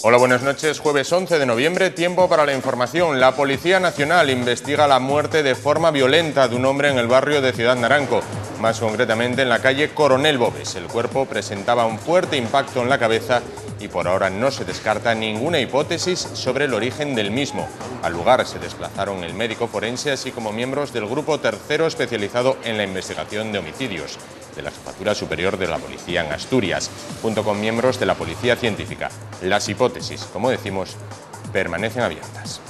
Hola, buenas noches. Jueves 11 de noviembre, tiempo para la información. La Policía Nacional investiga la muerte de forma violenta de un hombre en el barrio de Ciudad Naranco, más concretamente en la calle Coronel Bobes. El cuerpo presentaba un fuerte impacto en la cabeza y por ahora no se descarta ninguna hipótesis sobre el origen del mismo. Al lugar se desplazaron el médico forense, así como miembros del grupo tercero especializado en la investigación de homicidios de la Jefatura Superior de la Policía en Asturias, junto con miembros de la Policía Científica. Las hipótesis, como decimos, permanecen abiertas.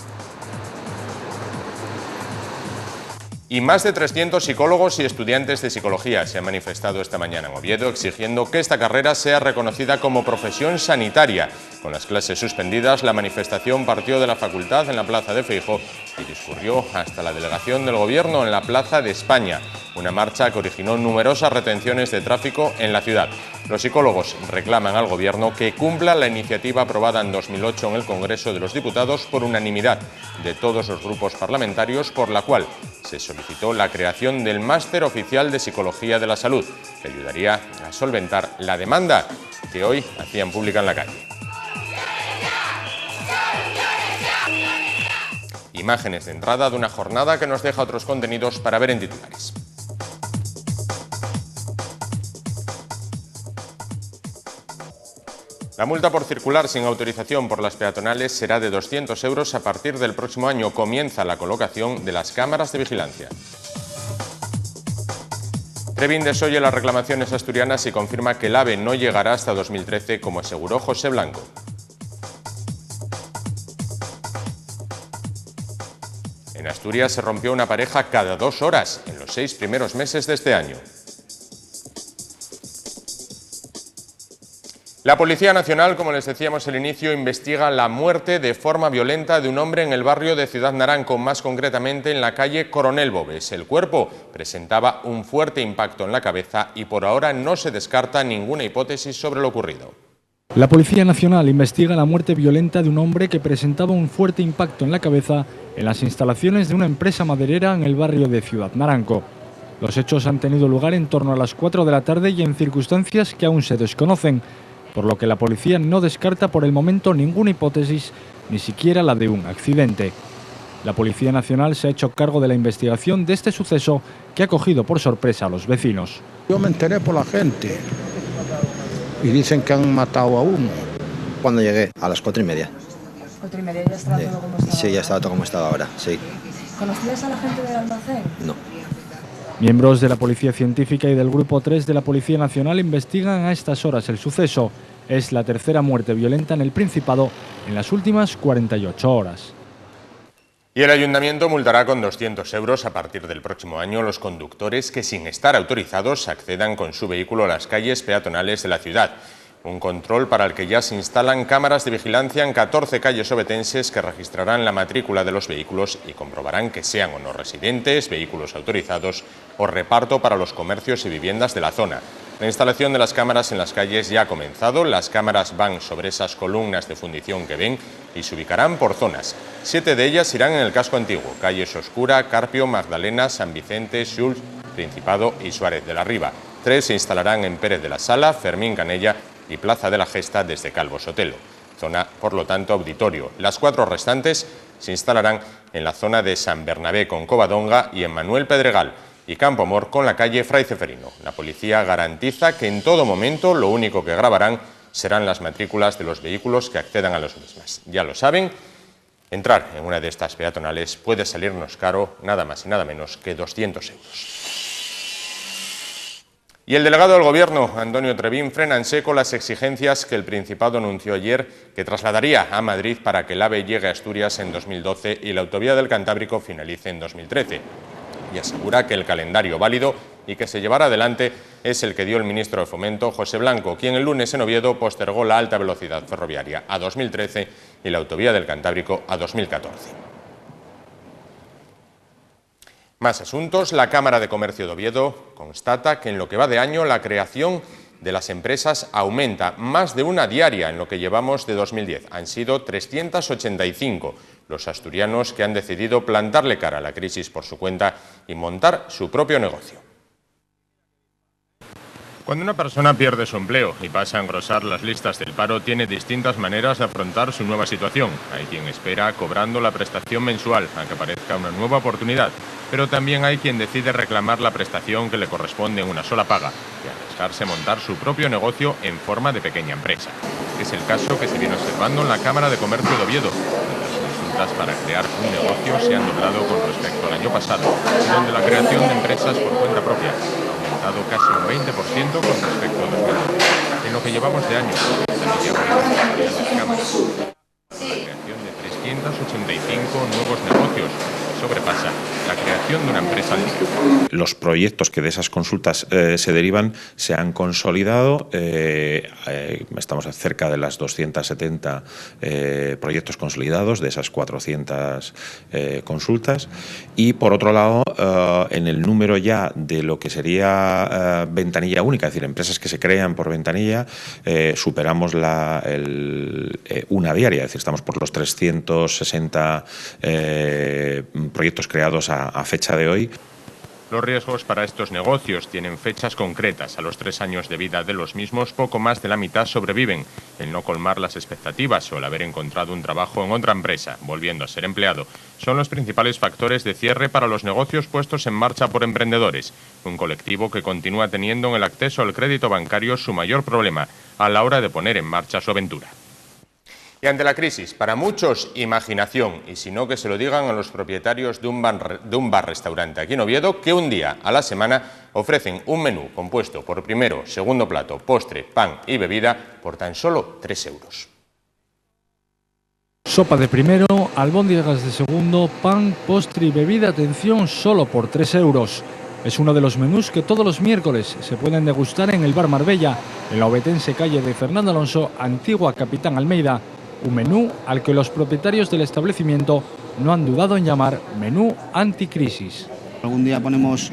Y más de 300 psicólogos y estudiantes de psicología se han manifestado esta mañana en Oviedo exigiendo que esta carrera sea reconocida como profesión sanitaria. Con las clases suspendidas, la manifestación partió de la facultad en la Plaza de Feijóo y discurrió hasta la delegación del Gobierno en la Plaza de España. Una marcha que originó numerosas retenciones de tráfico en la ciudad. Los psicólogos reclaman al Gobierno que cumpla la iniciativa aprobada en 2008 en el Congreso de los Diputados por unanimidad de todos los grupos parlamentarios, por la cual se solicitó la creación del Máster Oficial de Psicología de la Salud, que ayudaría a solventar la demanda que hoy hacían pública en la calle. Imágenes de entrada de una jornada que nos deja otros contenidos para ver en titulares. La multa por circular sin autorización por las peatonales será de 200 euros a partir del próximo año. Comienza la colocación de las cámaras de vigilancia. Trevín desoye las reclamaciones asturianas y confirma que el AVE no llegará hasta 2013, como aseguró José Blanco. En Asturias se rompió una pareja cada 2 horas en los 6 primeros meses de este año. La Policía Nacional, como les decíamos al inicio, investiga la muerte de forma violenta de un hombre en el barrio de Ciudad Naranco, más concretamente en la calle Coronel Bobes. El cuerpo presentaba un fuerte impacto en la cabeza y por ahora no se descarta ninguna hipótesis sobre lo ocurrido. La Policía Nacional investiga la muerte violenta de un hombre que presentaba un fuerte impacto en la cabeza en las instalaciones de una empresa maderera en el barrio de Ciudad Naranco. Los hechos han tenido lugar en torno a las 4 de la tarde y en circunstancias que aún se desconocen, por lo que la policía no descarta por el momento ninguna hipótesis, ni siquiera la de un accidente. La Policía Nacional se ha hecho cargo de la investigación de este suceso que ha cogido por sorpresa a los vecinos. Yo me enteré por la gente y dicen que han matado a uno. Cuando llegué, a las 4:30. 4:30, ¿ya estaba todo como estaba? Sí, ya estaba todo como estaba ahora, sí. ¿Conocías a la gente del almacén? No. Miembros de la Policía Científica y del Grupo 3 de la Policía Nacional investigan a estas horas el suceso. Es la tercera muerte violenta en el Principado en las últimas 48 horas. Y el Ayuntamiento multará con 200 euros a partir del próximo año los conductores que, sin estar autorizados, accedan con su vehículo a las calles peatonales de la ciudad. Un control para el que ya se instalan cámaras de vigilancia en 14 calles obetenses que registrarán la matrícula de los vehículos y comprobarán que sean o no residentes, vehículos autorizados o reparto para los comercios y viviendas de la zona. La instalación de las cámaras en las calles ya ha comenzado. Las cámaras van sobre esas columnas de fundición que ven y se ubicarán por zonas. 7 de ellas irán en el casco antiguo: Calles Oscura, Carpio, Magdalena, San Vicente, Schultz, Principado y Suárez de la Riva. 3 se instalarán en Pérez de la Sala, Fermín Canella y Plaza de la Gesta desde Calvo Sotelo. Zona, por lo tanto, auditorio. Las 4 restantes se instalarán en la zona de San Bernabé con Covadonga y en Manuel Pedregal y Campo Amor con la calle Fray Ceferino. La policía garantiza que en todo momento lo único que grabarán serán las matrículas de los vehículos que accedan a las mismas. Ya lo saben, entrar en una de estas peatonales puede salirnos caro, nada más y nada menos que 200 euros. Y el delegado del Gobierno, Antonio Trevín, frena en seco las exigencias que el Principado anunció ayer que trasladaría a Madrid para que el AVE llegue a Asturias en 2012 y la autovía del Cantábrico finalice en 2013. Y asegura que el calendario válido y que se llevará adelante es el que dio el ministro de Fomento, José Blanco, quien el lunes en Oviedo postergó la alta velocidad ferroviaria a 2013 y la autovía del Cantábrico a 2014. Más asuntos. La Cámara de Comercio de Oviedo constata que en lo que va de año la creación de las empresas aumenta, más de una diaria en lo que llevamos de 2010. Han sido 385 los asturianos que han decidido plantarle cara a la crisis por su cuenta y montar su propio negocio. Cuando una persona pierde su empleo y pasa a engrosar las listas del paro, tiene distintas maneras de afrontar su nueva situación. Hay quien espera cobrando la prestación mensual a que aparezca una nueva oportunidad, pero también hay quien decide reclamar la prestación que le corresponde en una sola paga y arriesgarse a montar su propio negocio en forma de pequeña empresa. Es el caso que se viene observando en la Cámara de Comercio de Oviedo, donde las consultas para crear un negocio se han doblado con respecto al año pasado, donde la creación de empresas por cuenta propia casi un 20% con respecto a 2009. En lo que llevamos de año, la creación de 385 nuevos negocios sobrepasa la creación de una empresa al día. Los proyectos que de esas consultas se derivan se han consolidado. Estamos cerca de las 270 proyectos consolidados de esas 400 consultas. Y por otro lado, en el número ya de lo que sería ventanilla única, es decir, empresas que se crean por ventanilla, superamos una diaria, es decir, estamos por los 360 proyectos creados a fecha de hoy. Los riesgos para estos negocios tienen fechas concretas. A los 3 años de vida de los mismos, poco más de la mitad sobreviven. El no colmar las expectativas o el haber encontrado un trabajo en otra empresa, volviendo a ser empleado, son los principales factores de cierre para los negocios puestos en marcha por emprendedores. Un colectivo que continúa teniendo en el acceso al crédito bancario su mayor problema a la hora de poner en marcha su aventura. Y ante la crisis, para muchos, imaginación, y si no, que se lo digan a los propietarios de un bar-restaurante aquí en Oviedo, que un día a la semana ofrecen un menú compuesto por primero, segundo plato, postre, pan y bebida por tan solo 3 euros. Sopa de primero, albóndigas de segundo, pan, postre y bebida, atención, solo por 3 euros. Es uno de los menús que todos los miércoles se pueden degustar en el Bar Marbella, en la ovetense calle de Fernando Alonso, antigua Capitán Almeida. Un menú al que los propietarios del establecimiento no han dudado en llamar menú anticrisis. Algún día ponemos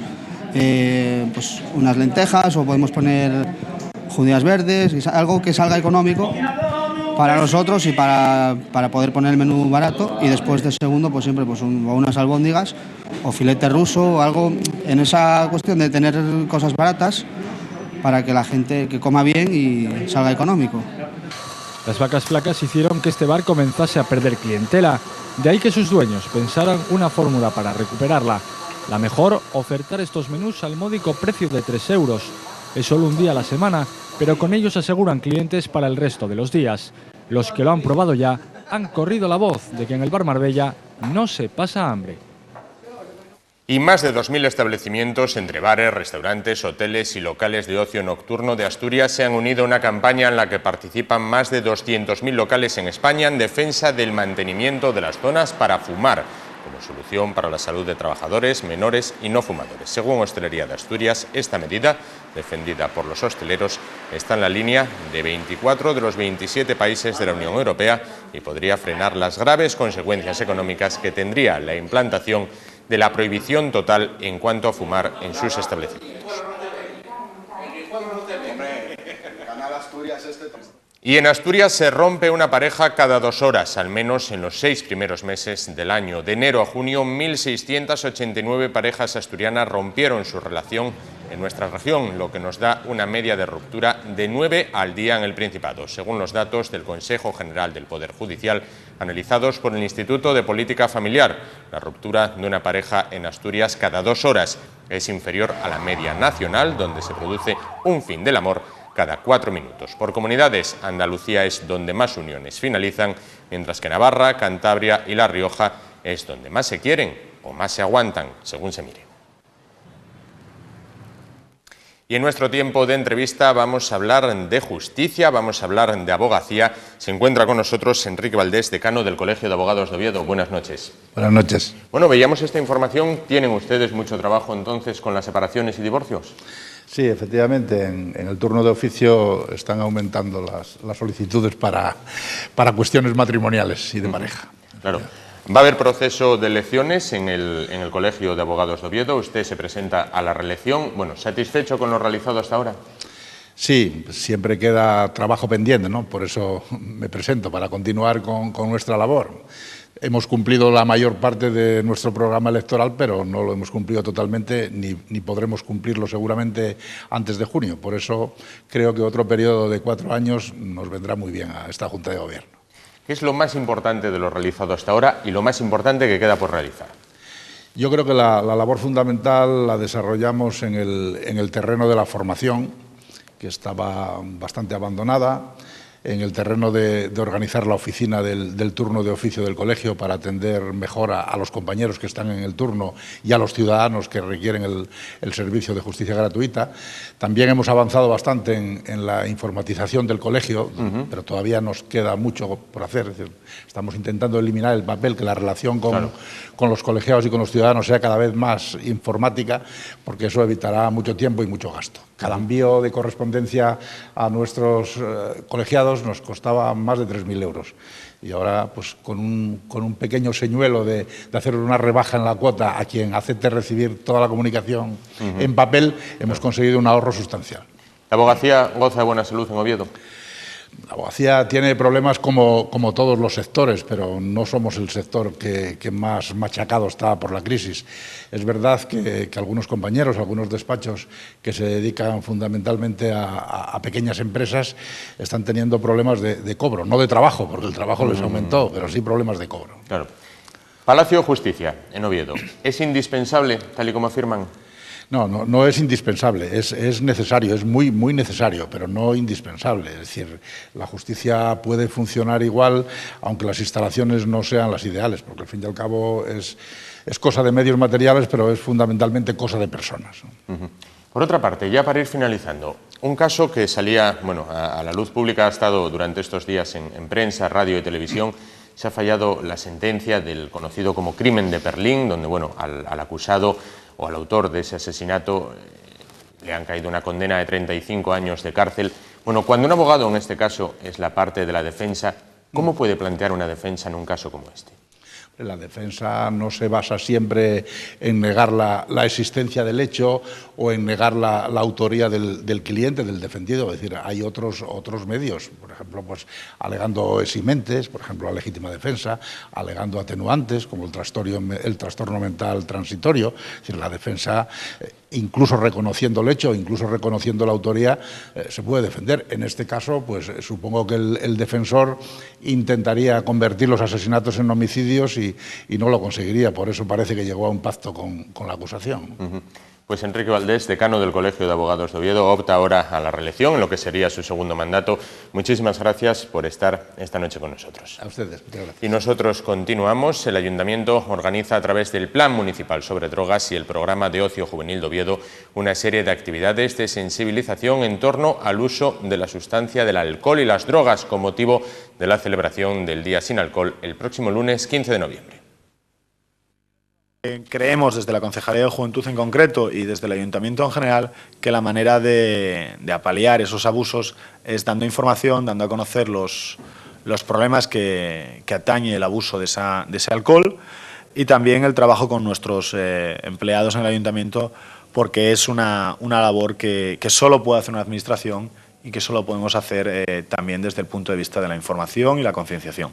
pues unas lentejas o podemos poner judías verdes, algo que salga económico para nosotros y para poder poner el menú barato, y después del segundo pues siempre pues unas albóndigas o filete ruso o algo, en esa cuestión de tener cosas baratas para que la gente que coma bien y salga económico. Las vacas flacas hicieron que este bar comenzase a perder clientela, de ahí que sus dueños pensaran una fórmula para recuperarla. La mejor, ofertar estos menús al módico precio de 3 euros. Es solo un día a la semana, pero con ellos aseguran clientes para el resto de los días. Los que lo han probado ya han corrido la voz de que en el Bar Marbella no se pasa hambre. Y más de 2.000 establecimientos entre bares, restaurantes, hoteles y locales de ocio nocturno de Asturias se han unido a una campaña en la que participan más de 200.000 locales en España en defensa del mantenimiento de las zonas para fumar, como solución para la salud de trabajadores, menores y no fumadores. Según Hostelería de Asturias, esta medida, defendida por los hosteleros, está en la línea de 24 de los 27 países de la Unión Europea y podría frenar las graves consecuencias económicas que tendría la implantación de la prohibición total en cuanto a fumar en sus establecimientos. Y en Asturias se rompe una pareja cada 2 horas, al menos en los 6 primeros meses del año. De enero a junio, 1.689 parejas asturianas rompieron su relación en nuestra región, lo que nos da una media de ruptura de 9 al día en el Principado, según los datos del Consejo General del Poder Judicial, analizados por el Instituto de Política Familiar. La ruptura de una pareja en Asturias cada 2 horas es inferior a la media nacional, donde se produce un fin del amor cada 4 minutos. Por comunidades, Andalucía es donde más uniones finalizan, mientras que Navarra, Cantabria y La Rioja es donde más se quieren o más se aguantan, según se mire. Y en nuestro tiempo de entrevista vamos a hablar de justicia, vamos a hablar de abogacía. Se encuentra con nosotros Enrique Valdés, decano del Colegio de Abogados de Oviedo. Buenas noches. Buenas noches. Bueno, veíamos esta información. ¿Tienen ustedes mucho trabajo entonces con las separaciones y divorcios? Sí, efectivamente, en el turno de oficio están aumentando las solicitudes para cuestiones matrimoniales y de pareja. Claro. Va a haber proceso de elecciones en el Colegio de Abogados de Oviedo. Usted se presenta a la reelección. Bueno, ¿satisfecho con lo realizado hasta ahora? Sí, siempre queda trabajo pendiente, ¿no? Por eso me presento, para continuar con nuestra labor. hemos cumplido la mayor parte de nuestro programa electoral, pero no lo hemos cumplido totalmente ni podremos cumplirlo seguramente antes de junio. Por eso creo que otro periodo de 4 años nos vendrá muy bien a esta Junta de Gobierno. ¿Qué es lo más importante de lo realizado hasta ahora y lo más importante que queda por realizar? Yo creo que la labor fundamental la desarrollamos en el terreno de la formación, que estaba bastante abandonada, en el terreno de organizar la oficina del turno de oficio del colegio para atender mejor a los compañeros que están en el turno y a los ciudadanos que requieren el servicio de justicia gratuita. También hemos avanzado bastante en la informatización del colegio, pero todavía nos queda mucho por hacer. Es decir, estamos intentando eliminar el papel, que la relación con los colegiados y con los ciudadanos sea cada vez más informática, porque eso evitará mucho tiempo y mucho gasto. Cada envío de correspondencia a nuestros colegiados nos costaba más de 3.000 euros. Y ahora, pues con un pequeño señuelo de hacer una rebaja en la cuota a quien acepte recibir toda la comunicación en papel, hemos conseguido un ahorro sustancial. ¿La abogacía goza de buena salud en Oviedo? La abogacía tiene problemas como todos los sectores, pero no somos el sector que más machacado está por la crisis. Es verdad que algunos compañeros, algunos despachos que se dedican fundamentalmente a pequeñas empresas están teniendo problemas de cobro, no de trabajo, porque el trabajo les aumentó, pero sí problemas de cobro. Claro. Palacio de Justicia, en Oviedo, ¿es indispensable, tal y como afirman? No es indispensable, es necesario, es muy necesario, pero no indispensable. Es decir, la justicia puede funcionar igual, aunque las instalaciones no sean las ideales, porque al fin y al cabo es cosa de medios materiales, pero es fundamentalmente cosa de personas. Por otra parte, ya para ir finalizando, un caso que salía a la luz pública, ha estado durante estos días en prensa, radio y televisión. Se ha fallado la sentencia del conocido como crimen de Perlín, donde al acusado o al autor de ese asesinato le han caído una condena de 35 años de cárcel. Cuando un abogado, en este caso, es la parte de la defensa, ¿cómo puede plantear una defensa en un caso como este? La defensa no se basa siempre en negar la existencia del hecho o en negar la autoría del cliente, del defendido. Es decir, hay otros medios, por ejemplo, pues alegando eximentes, por ejemplo, la legítima defensa, alegando atenuantes, como el trastorno mental transitorio. Es decir, la defensa, incluso reconociendo el hecho, incluso reconociendo la autoría, se puede defender. En este caso, pues supongo que el defensor intentaría convertir los asesinatos en homicidios y no lo conseguiría. Por eso parece que llegó a un pacto con la acusación. Pues Enrique Valdés, decano del Colegio de Abogados de Oviedo, opta ahora a la reelección, en lo que sería su segundo mandato. Muchísimas gracias por estar esta noche con nosotros. A ustedes, muchas gracias. Y nosotros continuamos. El Ayuntamiento organiza a través del Plan Municipal sobre Drogas y el Programa de Ocio Juvenil de Oviedo una serie de actividades de sensibilización en torno al uso de la sustancia del alcohol y las drogas, con motivo de la celebración del Día Sin Alcohol el próximo lunes 15 de noviembre. Creemos desde la Concejalía de Juventud en concreto y desde el Ayuntamiento en general que la manera de apalear esos abusos es dando información, dando a conocer los problemas que atañe el abuso de ese alcohol, y también el trabajo con nuestros empleados en el Ayuntamiento, porque es una labor que solo puede hacer una administración y que solo podemos hacer también desde el punto de vista de la información y la concienciación.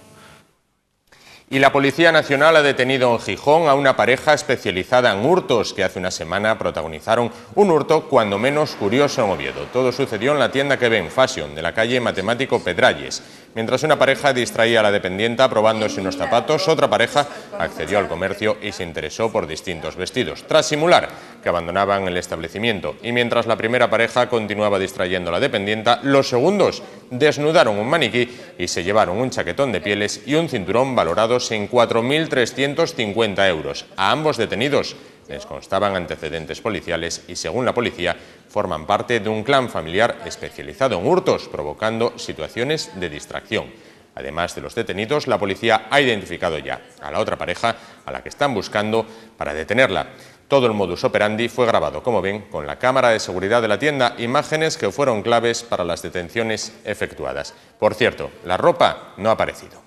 Y la Policía Nacional ha detenido en Gijón a una pareja especializada en hurtos que hace una semana protagonizaron un hurto cuando menos curioso en Oviedo. Todo sucedió en la tienda que ven Fashion de la calle Matemático Pedralles. Mientras una pareja distraía a la dependienta probándose unos zapatos, otra pareja accedió al comercio y se interesó por distintos vestidos, tras simular que abandonaban el establecimiento. Y mientras la primera pareja continuaba distrayendo a la dependienta, los segundos desnudaron un maniquí y se llevaron un chaquetón de pieles y un cinturón valorados en 4.350 euros. A ambos detenidos les constaban antecedentes policiales y, según la policía, forman parte de un clan familiar especializado en hurtos, provocando situaciones de distracción. Además de los detenidos, la policía ha identificado ya a la otra pareja, a la que están buscando para detenerla. Todo el modus operandi fue grabado, como ven, con la cámara de seguridad de la tienda, imágenes que fueron claves para las detenciones efectuadas. Por cierto, la ropa no ha aparecido.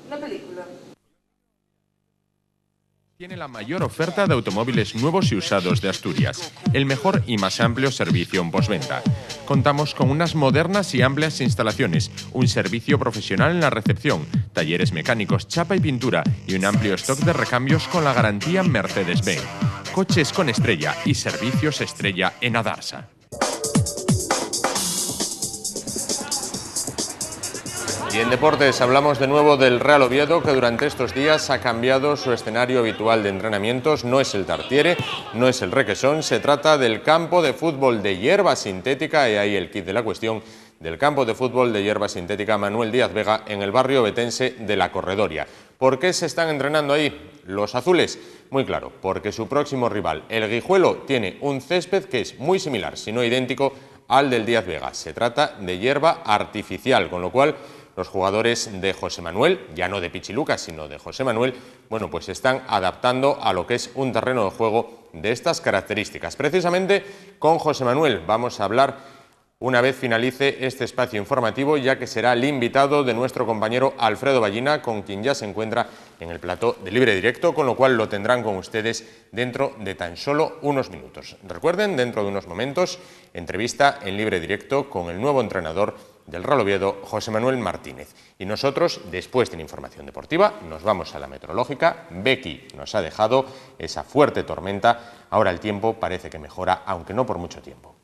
Una película. Tiene la mayor oferta de automóviles nuevos y usados de Asturias, el mejor y más amplio servicio en postventa. Contamos con unas modernas y amplias instalaciones, un servicio profesional en la recepción, talleres mecánicos, chapa y pintura y un amplio stock de recambios con la garantía Mercedes-Benz. Coches con estrella y servicios estrella en Adarsa. Y en deportes hablamos de nuevo del Real Oviedo, que durante estos días ha cambiado su escenario habitual de entrenamientos. No es el Tartiere, no es el Requesón, se trata del campo de fútbol de hierba sintética, y ahí el kit de la cuestión, del campo de fútbol de hierba sintética Manuel Díaz Vega en el barrio betense de La Corredoria. ¿Por qué se están entrenando ahí los azules? Muy claro, porque su próximo rival, el Guijuelo, tiene un césped que es muy similar, si no idéntico, al del Díaz Vega. Se trata de hierba artificial, con lo cual los jugadores de José Manuel, ya no de Pichilucas, sino de José Manuel, bueno, pues se están adaptando a lo que es un terreno de juego de estas características. Precisamente con José Manuel vamos a hablar una vez finalice este espacio informativo, ya que será el invitado de nuestro compañero Alfredo Ballina, con quien ya se encuentra en el plató de Libre Directo, con lo cual lo tendrán con ustedes dentro de tan solo unos minutos. Recuerden, dentro de unos momentos, entrevista en Libre Directo con el nuevo entrenador del Real Oviedo, José Manuel Martínez. Y nosotros, después de la información deportiva, nos vamos a la meteorológica. Becky nos ha dejado esa fuerte tormenta. Ahora el tiempo parece que mejora, aunque no por mucho tiempo.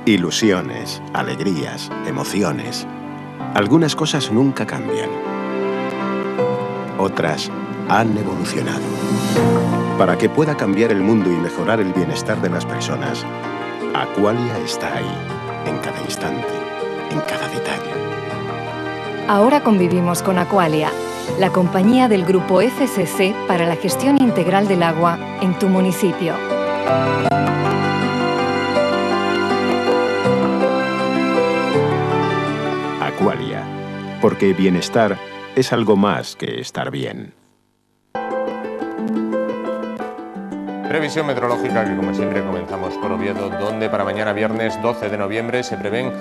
Ilusiones, alegrías, emociones. Algunas cosas nunca cambian. Otras han evolucionado. Para que pueda cambiar el mundo y mejorar el bienestar de las personas, Aqualia está ahí, en cada instante, en cada detalle. Ahora convivimos con Aqualia, la compañía del grupo FSC para la gestión integral del agua en tu municipio. Aqualia, porque bienestar es algo más que estar bien. Previsión meteorológica que, como siempre, comenzamos por Oviedo, donde para mañana viernes 12 de noviembre se prevén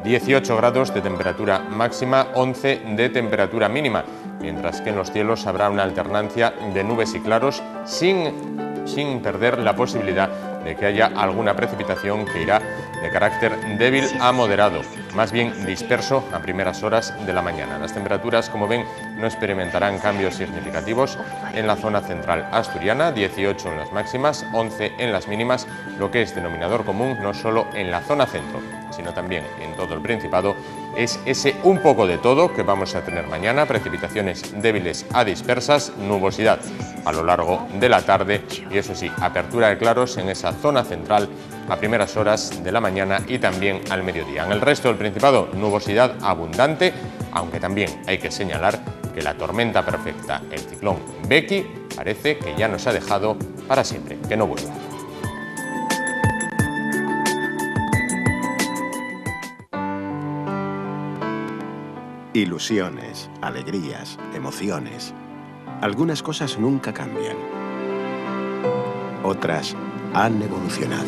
18 grados de temperatura máxima, 11 de temperatura mínima, mientras que en los cielos habrá una alternancia de nubes y claros sin perder la posibilidad de que haya alguna precipitación que irá de carácter débil a moderado, más bien disperso a primeras horas de la mañana. Las temperaturas, como ven, no experimentarán cambios significativos en la zona central asturiana, 18 en las máximas, 11 en las mínimas, lo que es denominador común no solo en la zona centro, sino también en todo el Principado, es ese un poco de todo que vamos a tener mañana: precipitaciones débiles a dispersas, nubosidad a lo largo de la tarde y, eso sí, apertura de claros en esa zona central a primeras horas de la mañana y también al mediodía. En el resto del Principado, nubosidad abundante, aunque también hay que señalar que la tormenta perfecta, el ciclón Becky, parece que ya nos ha dejado para siempre, que no vuelva. Ilusiones, alegrías, emociones. Algunas cosas nunca cambian. Otras han evolucionado.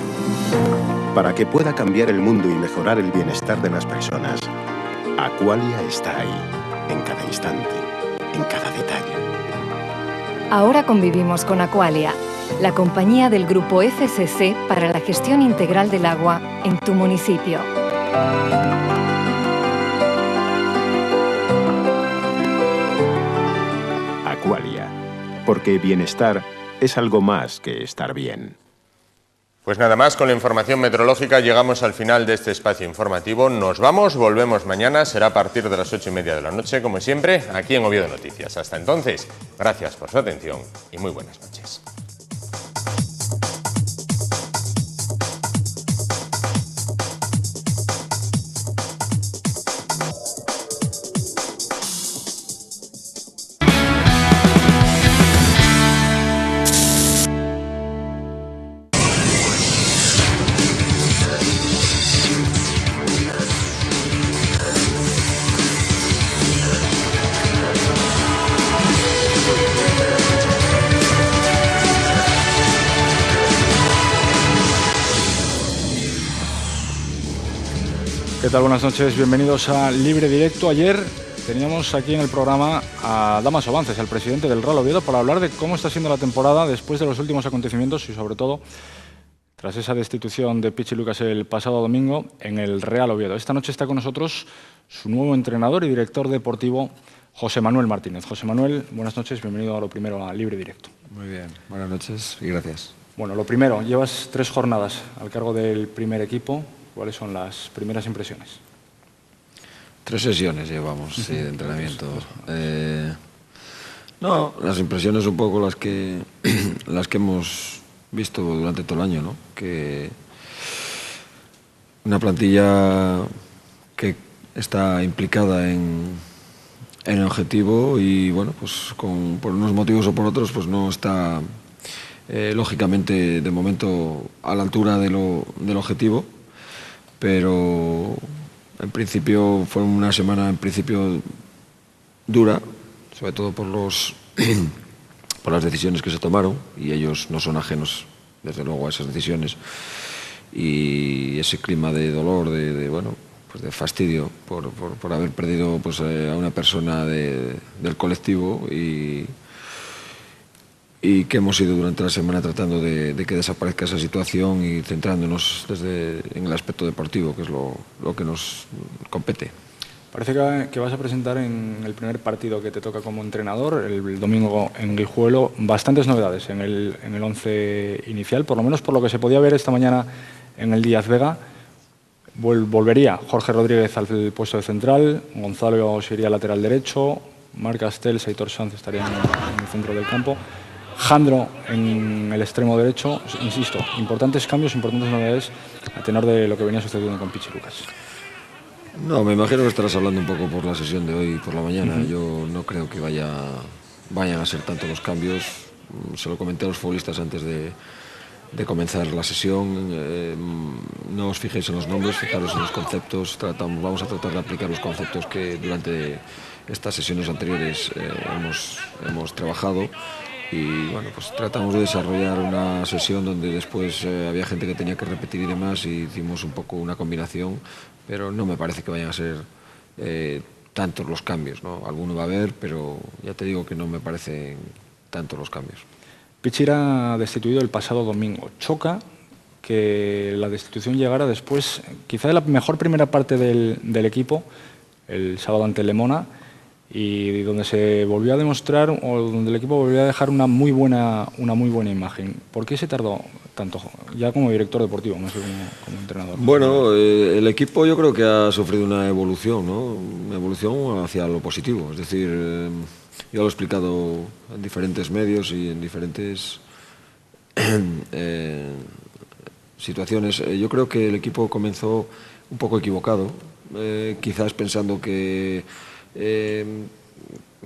Para que pueda cambiar el mundo y mejorar el bienestar de las personas, Aqualia está ahí, en cada instante, en cada detalle. Ahora convivimos con Aqualia, la compañía del grupo FSC para la gestión integral del agua en tu municipio. Aqualia, porque bienestar es algo más que estar bien. Pues nada más, con la información meteorológica llegamos al final de este espacio informativo. Nos vamos, volvemos mañana, será a partir de las 8:30 de la noche, como siempre, aquí en Oviedo Noticias. Hasta entonces, gracias por su atención y muy buenas noches. ¿Qué tal? Buenas noches, bienvenidos a Libre Directo. Ayer Teníamos aquí en el programa a Damaso Bances, el presidente del Real Oviedo, para hablar de cómo está siendo la temporada después de los últimos acontecimientos y sobre todo tras esa destitución de Pichi Lucas el pasado domingo en el Real Oviedo. Esta noche está con nosotros su nuevo entrenador y director deportivo, José Manuel Martínez. José Manuel, buenas noches, bienvenido a lo primero a Libre Directo. Muy bien, buenas noches y gracias. Bueno, lo primero, llevas 3 jornadas al cargo del primer equipo. ¿Cuáles son las primeras impresiones? 3 sesiones llevamos sí, de entrenamiento. No, las impresiones un poco las que hemos visto durante todo el año, ¿no? Que una plantilla que está implicada en el objetivo y bueno, pues por unos motivos o por otros, pues no está lógicamente de momento a la altura del objetivo, pero en principio fue una semana en principio dura, sobre todo por las decisiones que se tomaron, y ellos no son ajenos desde luego a esas decisiones, y ese clima de dolor, bueno, pues de fastidio por haber perdido pues, a una persona del colectivo y que hemos ido durante la semana tratando de que desaparezca esa situación y centrándonos en el aspecto deportivo, que es lo que nos compete. Parece que vas a presentar en el primer partido que te toca como entrenador, el domingo en Guijuelo, bastantes novedades en el 11 inicial, por lo menos por lo que se podía ver esta mañana en el Díaz Vega. Volvería Jorge Rodríguez al puesto de central, Gonzalo se iría lateral derecho, Marc Castells, Aitor Sanz estarían en el centro del campo, Jandro en el extremo derecho. Insisto, importantes cambios, importantes novedades a tenor de lo que venía sucediendo con Pichi Lucas. No, me imagino que estarás hablando un poco por la sesión de hoy por la mañana. Yo no creo que vayan a ser tanto los cambios. Se lo comenté a los futbolistas antes de comenzar la sesión. No os fijéis en los nombres, fijaros en los conceptos. Vamos a tratar de aplicar los conceptos que durante estas sesiones anteriores hemos trabajado. Y bueno, pues tratamos de desarrollar una sesión donde después había gente que tenía que repetir y demás, y hicimos un poco una combinación, pero no me parece que vayan a ser tantos los cambios, ¿no? Alguno va a haber, pero ya te digo que no me parecen tantos los cambios. Pichi era destituido el pasado domingo. Choca que la destitución llegara después, quizá de la mejor primera parte del equipo, el sábado ante Lemona, y donde se volvió a demostrar, o donde el equipo volvió a dejar una muy buena imagen. ¿Por qué se tardó tanto, ya como director deportivo, no sé como entrenador? Bueno, el equipo yo creo que ha sufrido una evolución, ¿no? Una evolución hacia lo positivo. Es decir, yo lo he explicado en diferentes medios y en diferentes situaciones. Yo creo que el equipo comenzó un poco equivocado, quizás pensando que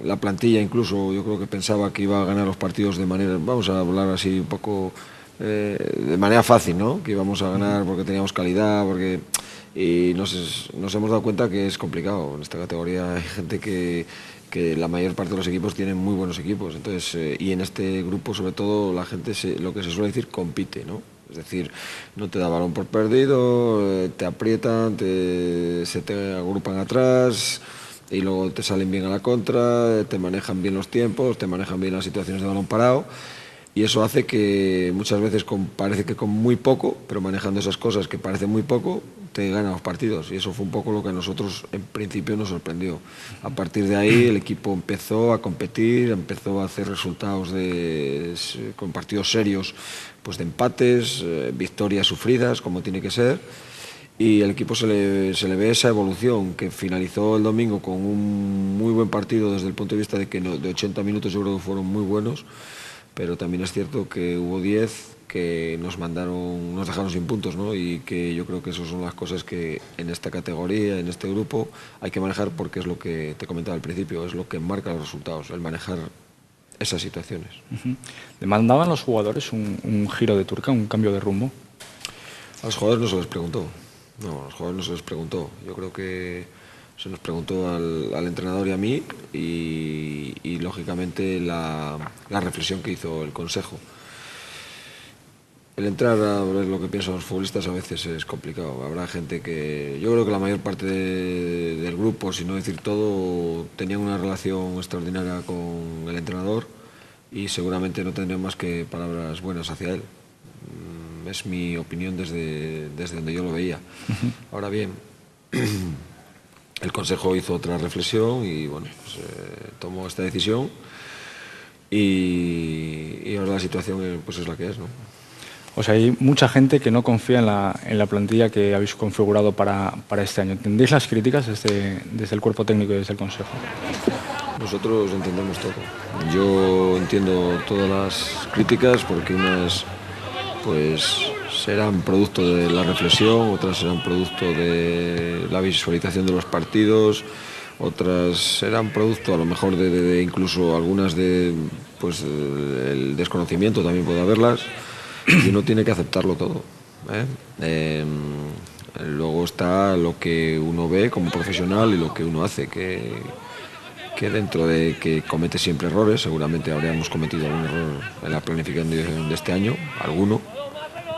la plantilla incluso yo creo que pensaba que iba a ganar los partidos de manera, vamos a hablar así un poco de manera fácil, ¿no? Que íbamos a ganar porque teníamos calidad, y nos hemos dado cuenta que es complicado. En esta categoría hay gente que la mayor parte de los equipos tienen muy buenos equipos, entonces y en este grupo sobre todo la gente lo que se suele decir compite, ¿no? Es decir, no te da balón por perdido, te aprietan, se te agrupan atrás y luego te salen bien a la contra, te manejan bien los tiempos, te manejan bien las situaciones de balón parado, y eso hace que muchas veces parece que con muy poco, pero manejando esas cosas que parecen muy poco, te ganan los partidos, y eso fue un poco lo que a nosotros en principio nos sorprendió. A partir de ahí el equipo empezó a competir, empezó a hacer resultados con partidos serios, pues de empates, victorias sufridas, como tiene que ser. Y el equipo se le ve esa evolución, que finalizó el domingo con un muy buen partido desde el punto de vista de que de 80 minutos yo creo que fueron muy buenos, pero también es cierto que hubo 10 que nos dejaron sin puntos, ¿no? Y que yo creo que esas son las cosas que en esta categoría, en este grupo, hay que manejar, porque es lo que te comentaba al principio, es lo que marca los resultados, el manejar esas situaciones. ¿Demandaban los jugadores un giro de tuerca, un cambio de rumbo? A los jugadores no se les preguntó. No, a los jugadores no se les preguntó. Yo creo que se nos preguntó al entrenador y a mí, y lógicamente la reflexión que hizo el Consejo. el entrar a ver lo que piensan los futbolistas a veces es complicado. Habrá gente que... Yo creo que la mayor parte del grupo, si no decir todo, tenían una relación extraordinaria con el entrenador y seguramente no tendrían más que palabras buenas hacia él. Es mi opinión desde donde yo lo veía. Ahora bien, el Consejo hizo otra reflexión y bueno, pues, tomó esta decisión y ahora la situación pues es la que es, ¿no? O sea, hay mucha gente que no confía en la plantilla que habéis configurado para este año. ¿Entendéis las críticas desde el cuerpo técnico y desde el Consejo? Nosotros entendemos todo. Yo entiendo todas las críticas porque unas pues serán producto de la reflexión, otras serán producto de la visualización de los partidos, otras serán producto a lo mejor de incluso algunas de pues el desconocimiento también puede haberlas. Y uno tiene que aceptarlo todo, ¿eh? Luego está lo que uno ve como profesional y lo que uno hace, que dentro de que comete siempre errores, seguramente habríamos cometido algún error en la planificación de este año, alguno,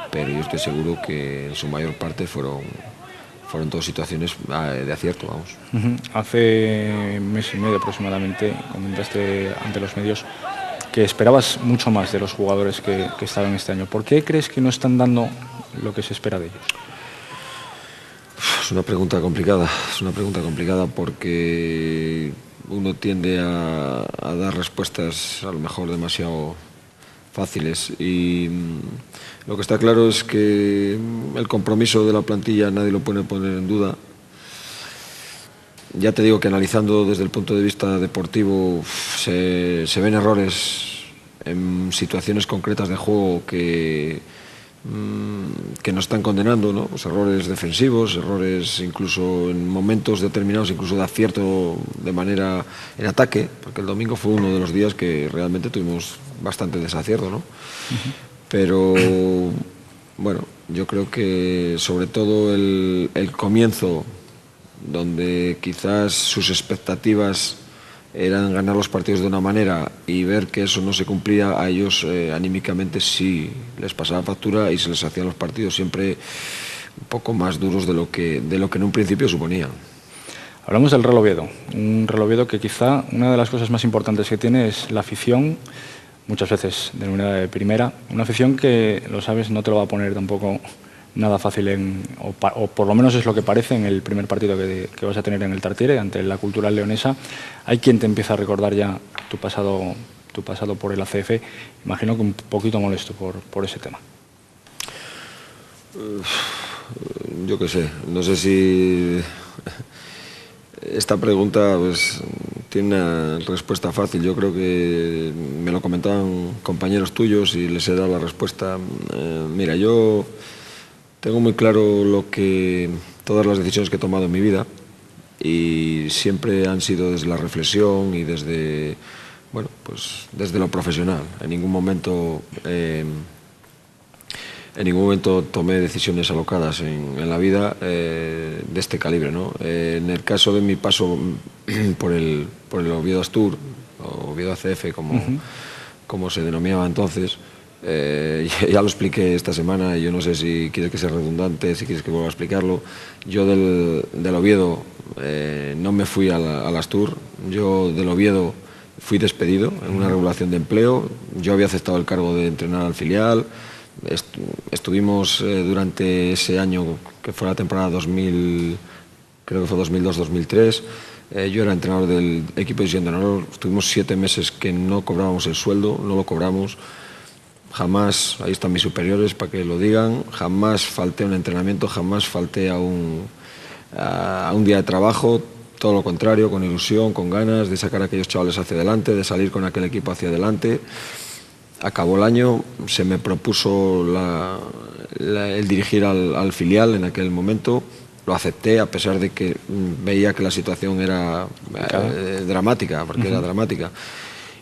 pero yo estoy seguro que en su mayor parte fueron todas situaciones de acierto, vamos. Hace un mes y medio aproximadamente comentaste ante los medios que esperabas mucho más de los jugadores que estaban este año. ¿Por qué crees que no están dando lo que se espera de ellos? Es una pregunta complicada porque uno tiende a dar respuestas a lo mejor demasiado fáciles y lo que está claro es que el compromiso de la plantilla nadie lo puede poner en duda. Ya te digo que analizando desde el punto de vista deportivo se ven errores en situaciones concretas de juego que nos están condenando, ¿no? Pues errores defensivos, errores incluso en momentos determinados, incluso de acierto de manera en ataque, porque el domingo fue uno de los días que realmente tuvimos bastante desacierto, ¿no? Pero bueno, yo creo que sobre todo el comienzo, donde quizás sus expectativas eran ganar los partidos de una manera y ver que eso no se cumplía, a ellos anímicamente sí les pasaba factura y se les hacían los partidos siempre un poco más duros de lo que en un principio suponían. Hablamos del Real Oviedo, un Real Oviedo que quizá una de las cosas más importantes que tiene es la afición, muchas veces denominada de primera, una afición que, lo sabes, no te lo va a poner tampoco nada fácil, o por lo menos es lo que parece en el primer partido que vas a tener en el Tartiere, ante la Cultural Leonesa. Hay quien te empieza a recordar ya tu pasado por el ACF. Imagino que un poquito molesto por ese tema. Yo qué sé, no sé si esta pregunta pues tiene una respuesta fácil. Yo creo que me lo comentaban compañeros tuyos y les he dado la respuesta. Mira, yo tengo muy claro todas las decisiones que he tomado en mi vida y siempre han sido desde la reflexión y desde lo profesional. En ningún momento tomé decisiones alocadas en la vida de este calibre, ¿no? En el caso de mi paso por el Oviedo Astur, o Oviedo ACF, como se denominaba entonces, ya lo expliqué esta semana y yo no sé si quieres que sea redundante, si quieres que vuelva a explicarlo. Yo del Oviedo no me fui al Astur, yo del Oviedo fui despedido en una regulación de empleo. Yo había aceptado el cargo de entrenar al filial. Estuvimos durante ese año, que fue la temporada 2000, creo que fue 2002-2003, yo era entrenador del equipo de entrenador. Estuvimos 7 meses que no cobrábamos el sueldo, no lo cobramos. Jamás, ahí están mis superiores para que lo digan, jamás falté a un entrenamiento, jamás falté a un día de trabajo, todo lo contrario, con ilusión, con ganas de sacar a aquellos chavales hacia adelante, de salir con aquel equipo hacia adelante. Acabó el año, se me propuso el dirigir al filial en aquel momento, lo acepté a pesar de que veía que la situación era dramática, porque era dramática.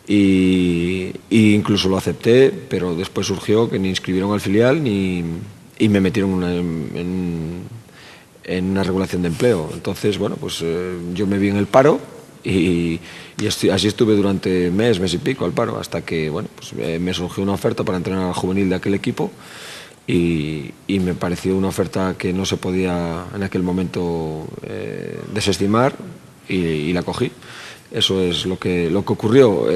Y incluso lo acepté, pero después surgió que ni inscribieron al filial y me metieron en una regulación de empleo. Entonces, bueno, pues yo me vi en el paro y así estuve durante mes y pico al paro, hasta que, bueno, pues me surgió una oferta para entrenar al juvenil de aquel equipo y me pareció una oferta que no se podía en aquel momento desestimar y la cogí. Eso es lo que ocurrió.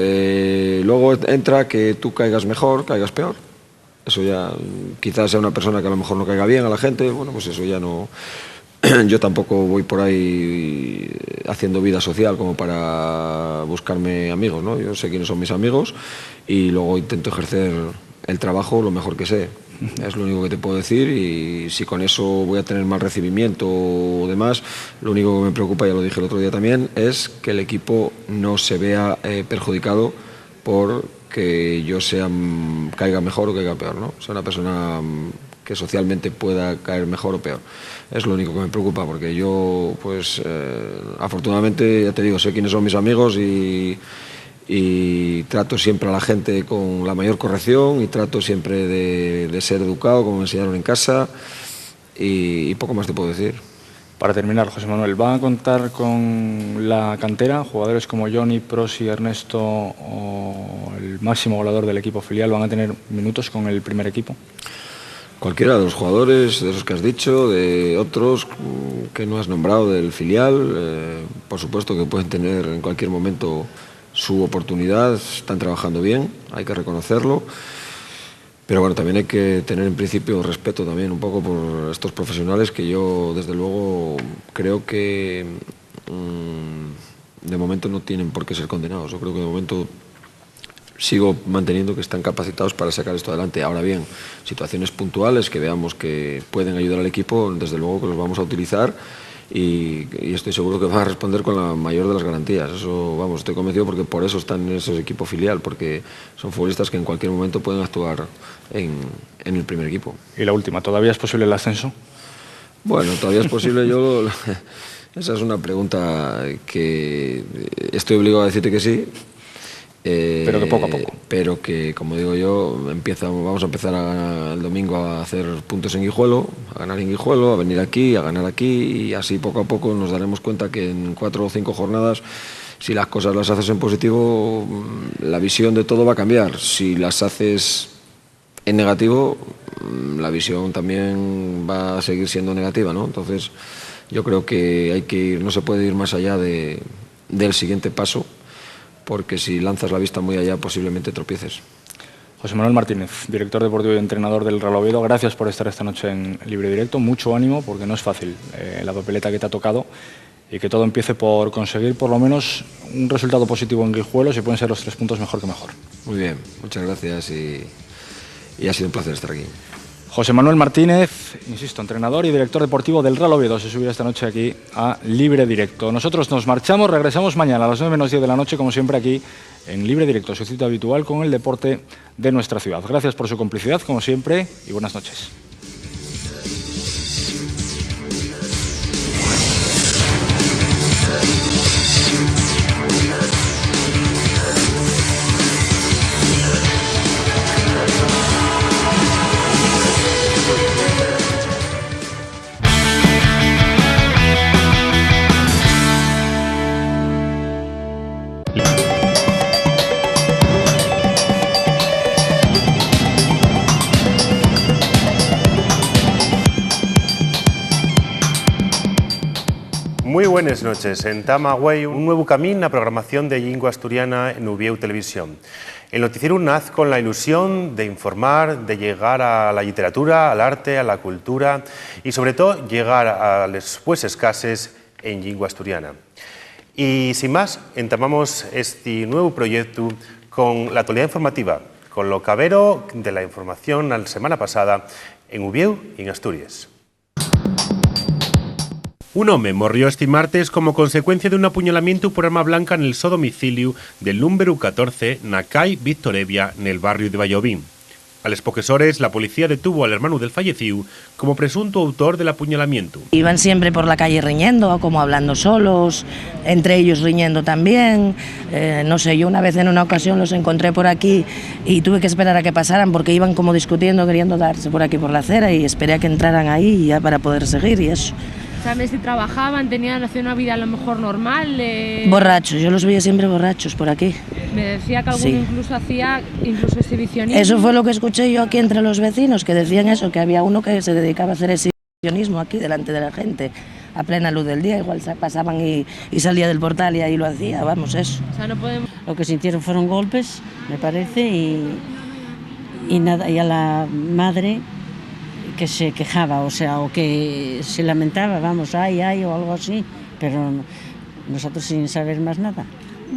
Luego entra que tú caigas mejor, caigas peor. Eso ya, quizás sea una persona que a lo mejor no caiga bien a la gente, bueno, pues eso ya no... Yo tampoco voy por ahí haciendo vida social como para buscarme amigos, ¿no? Yo sé quiénes son mis amigos y luego intento ejercer el trabajo lo mejor que sé. Es lo único que te puedo decir, y si con eso voy a tener mal recibimiento o demás, lo único que me preocupa, ya lo dije el otro día también, es que el equipo no se vea perjudicado por que yo caiga mejor o caiga peor, ¿no? Sea una persona que socialmente pueda caer mejor o peor. Es lo único que me preocupa, porque yo, pues, afortunadamente, ya te digo, sé quiénes son mis amigos y trato siempre a la gente con la mayor corrección y trato siempre de ser educado, como me enseñaron en casa, y poco más te puedo decir. Para terminar, José Manuel, ¿van a contar con la cantera? Jugadores como Johnny, Prosi, Ernesto o el máximo goleador del equipo filial van a tener minutos con el primer equipo. Cualquiera de los jugadores, de esos que has dicho, de otros que no has nombrado del filial, por supuesto que pueden tener en cualquier momento su oportunidad, están trabajando bien, hay que reconocerlo. Pero bueno, también hay que tener en principio respeto también un poco por estos profesionales que yo, desde luego, creo que de momento no tienen por qué ser condenados. Yo creo que de momento sigo manteniendo que están capacitados para sacar esto adelante. Ahora bien, situaciones puntuales que veamos que pueden ayudar al equipo, desde luego que los vamos a utilizar y estoy seguro que van a responder con la mayor de las garantías. Eso, vamos, estoy convencido, porque por eso están en ese equipo filial, porque son futbolistas que en cualquier momento pueden actuar en el primer equipo. Y la última, ¿todavía es posible el ascenso? Bueno, todavía es posible. Esa es una pregunta que estoy obligado a decirte que sí. Pero que poco a poco. Pero que, como digo yo, vamos a empezar el domingo a hacer puntos en Guijuelo, a ganar en Guijuelo, a venir aquí, a ganar aquí, y así poco a poco nos daremos cuenta que en 4 o 5 jornadas, si las cosas las haces en positivo, la visión de todo va a cambiar. Si las haces en negativo, la visión también va a seguir siendo negativa, ¿no? Entonces, yo creo que hay que ir, no se puede ir más allá del siguiente paso, porque si lanzas la vista muy allá, posiblemente tropieces. José Manuel Martínez, director deportivo y entrenador del Real Oviedo, gracias por estar esta noche en Libre Directo. Mucho ánimo, porque no es fácil la papeleta que te ha tocado, y que todo empiece por conseguir por lo menos un resultado positivo en Guijuelo. Si pueden ser los 3 puntos, mejor que mejor. Muy bien, muchas gracias y ha sido un placer estar aquí. José Manuel Martínez, insisto, entrenador y director deportivo del Real Oviedo, se subirá esta noche aquí a Libre Directo. Nosotros nos marchamos, regresamos mañana a las 9 menos 10 de la noche, como siempre, aquí en Libre Directo, su cita habitual con el deporte de nuestra ciudad. Gracias por su complicidad, como siempre, y buenas noches. Muy buenas noches. En Tamagüey, un nuevo camino a programación de lengua asturiana en Uvieu Televisión. El noticiero nace con la ilusión de informar, de llegar a la literatura, al arte, a la cultura y sobre todo llegar a las pues escases en lengua asturiana. Y sin más, entamamos este nuevo proyecto con la actualidad informativa, con lo cabero de la información la semana pasada en Uvieu y en Asturias. Un hombre morrió este martes como consecuencia de un apuñalamiento por arma blanca en el so domicilio del número 14 na calle Víctor Evia, en el barrio de Vallovín. A las poques horas, la policía detuvo al hermano del fallecido como presunto autor del apuñalamiento. Iban siempre por la calle riñendo, como hablando solos, entre ellos riñendo también. No sé, yo una vez en una ocasión los encontré por aquí y tuve que esperar a que pasaran porque iban como discutiendo, queriendo darse por aquí por la acera, y esperé a que entraran ahí ya para poder seguir y eso. ¿Sabes si trabajaban, tenían una vida a lo mejor normal? Borrachos, yo los veía siempre borrachos por aquí. me decía que alguno Sí. incluso hacía exhibicionismo. Eso fue lo que escuché yo aquí entre los vecinos, que decían eso, que había uno que se dedicaba a hacer exhibicionismo aquí delante de la gente, a plena luz del día, igual pasaban y salía del portal y ahí lo hacía, vamos, eso. O sea, no podemos... Lo que sintieron fueron golpes, me parece, y nada, y a la madre que se quejaba, o sea, o que se lamentaba, vamos, ay, o algo así, pero nosotros sin saber más nada.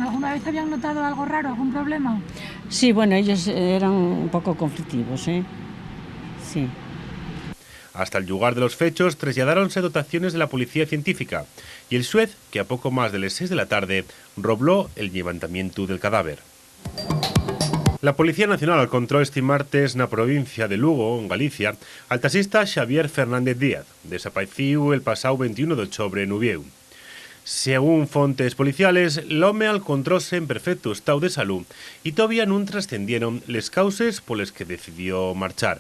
¿Alguna vez habían notado algo raro, algún problema? Sí, bueno, ellos eran un poco conflictivos, ¿eh? Sí. Hasta el lugar de los fechos trasladáronse dotaciones de la policía científica y el xuez, que a poco más de las 6 de la tarde, robló el levantamiento del cadáver. La Policía Nacional alcontrou este martes na provincia de Lugo, en Galicia, al taxista Xavier Fernández Díaz, desapareciu el pasado 21 de octubre en Ubieu. Según fontes policiales, l'home alcontróse en perfecto estado de salud y todavía non trascendieron les causes poles que decidió marchar.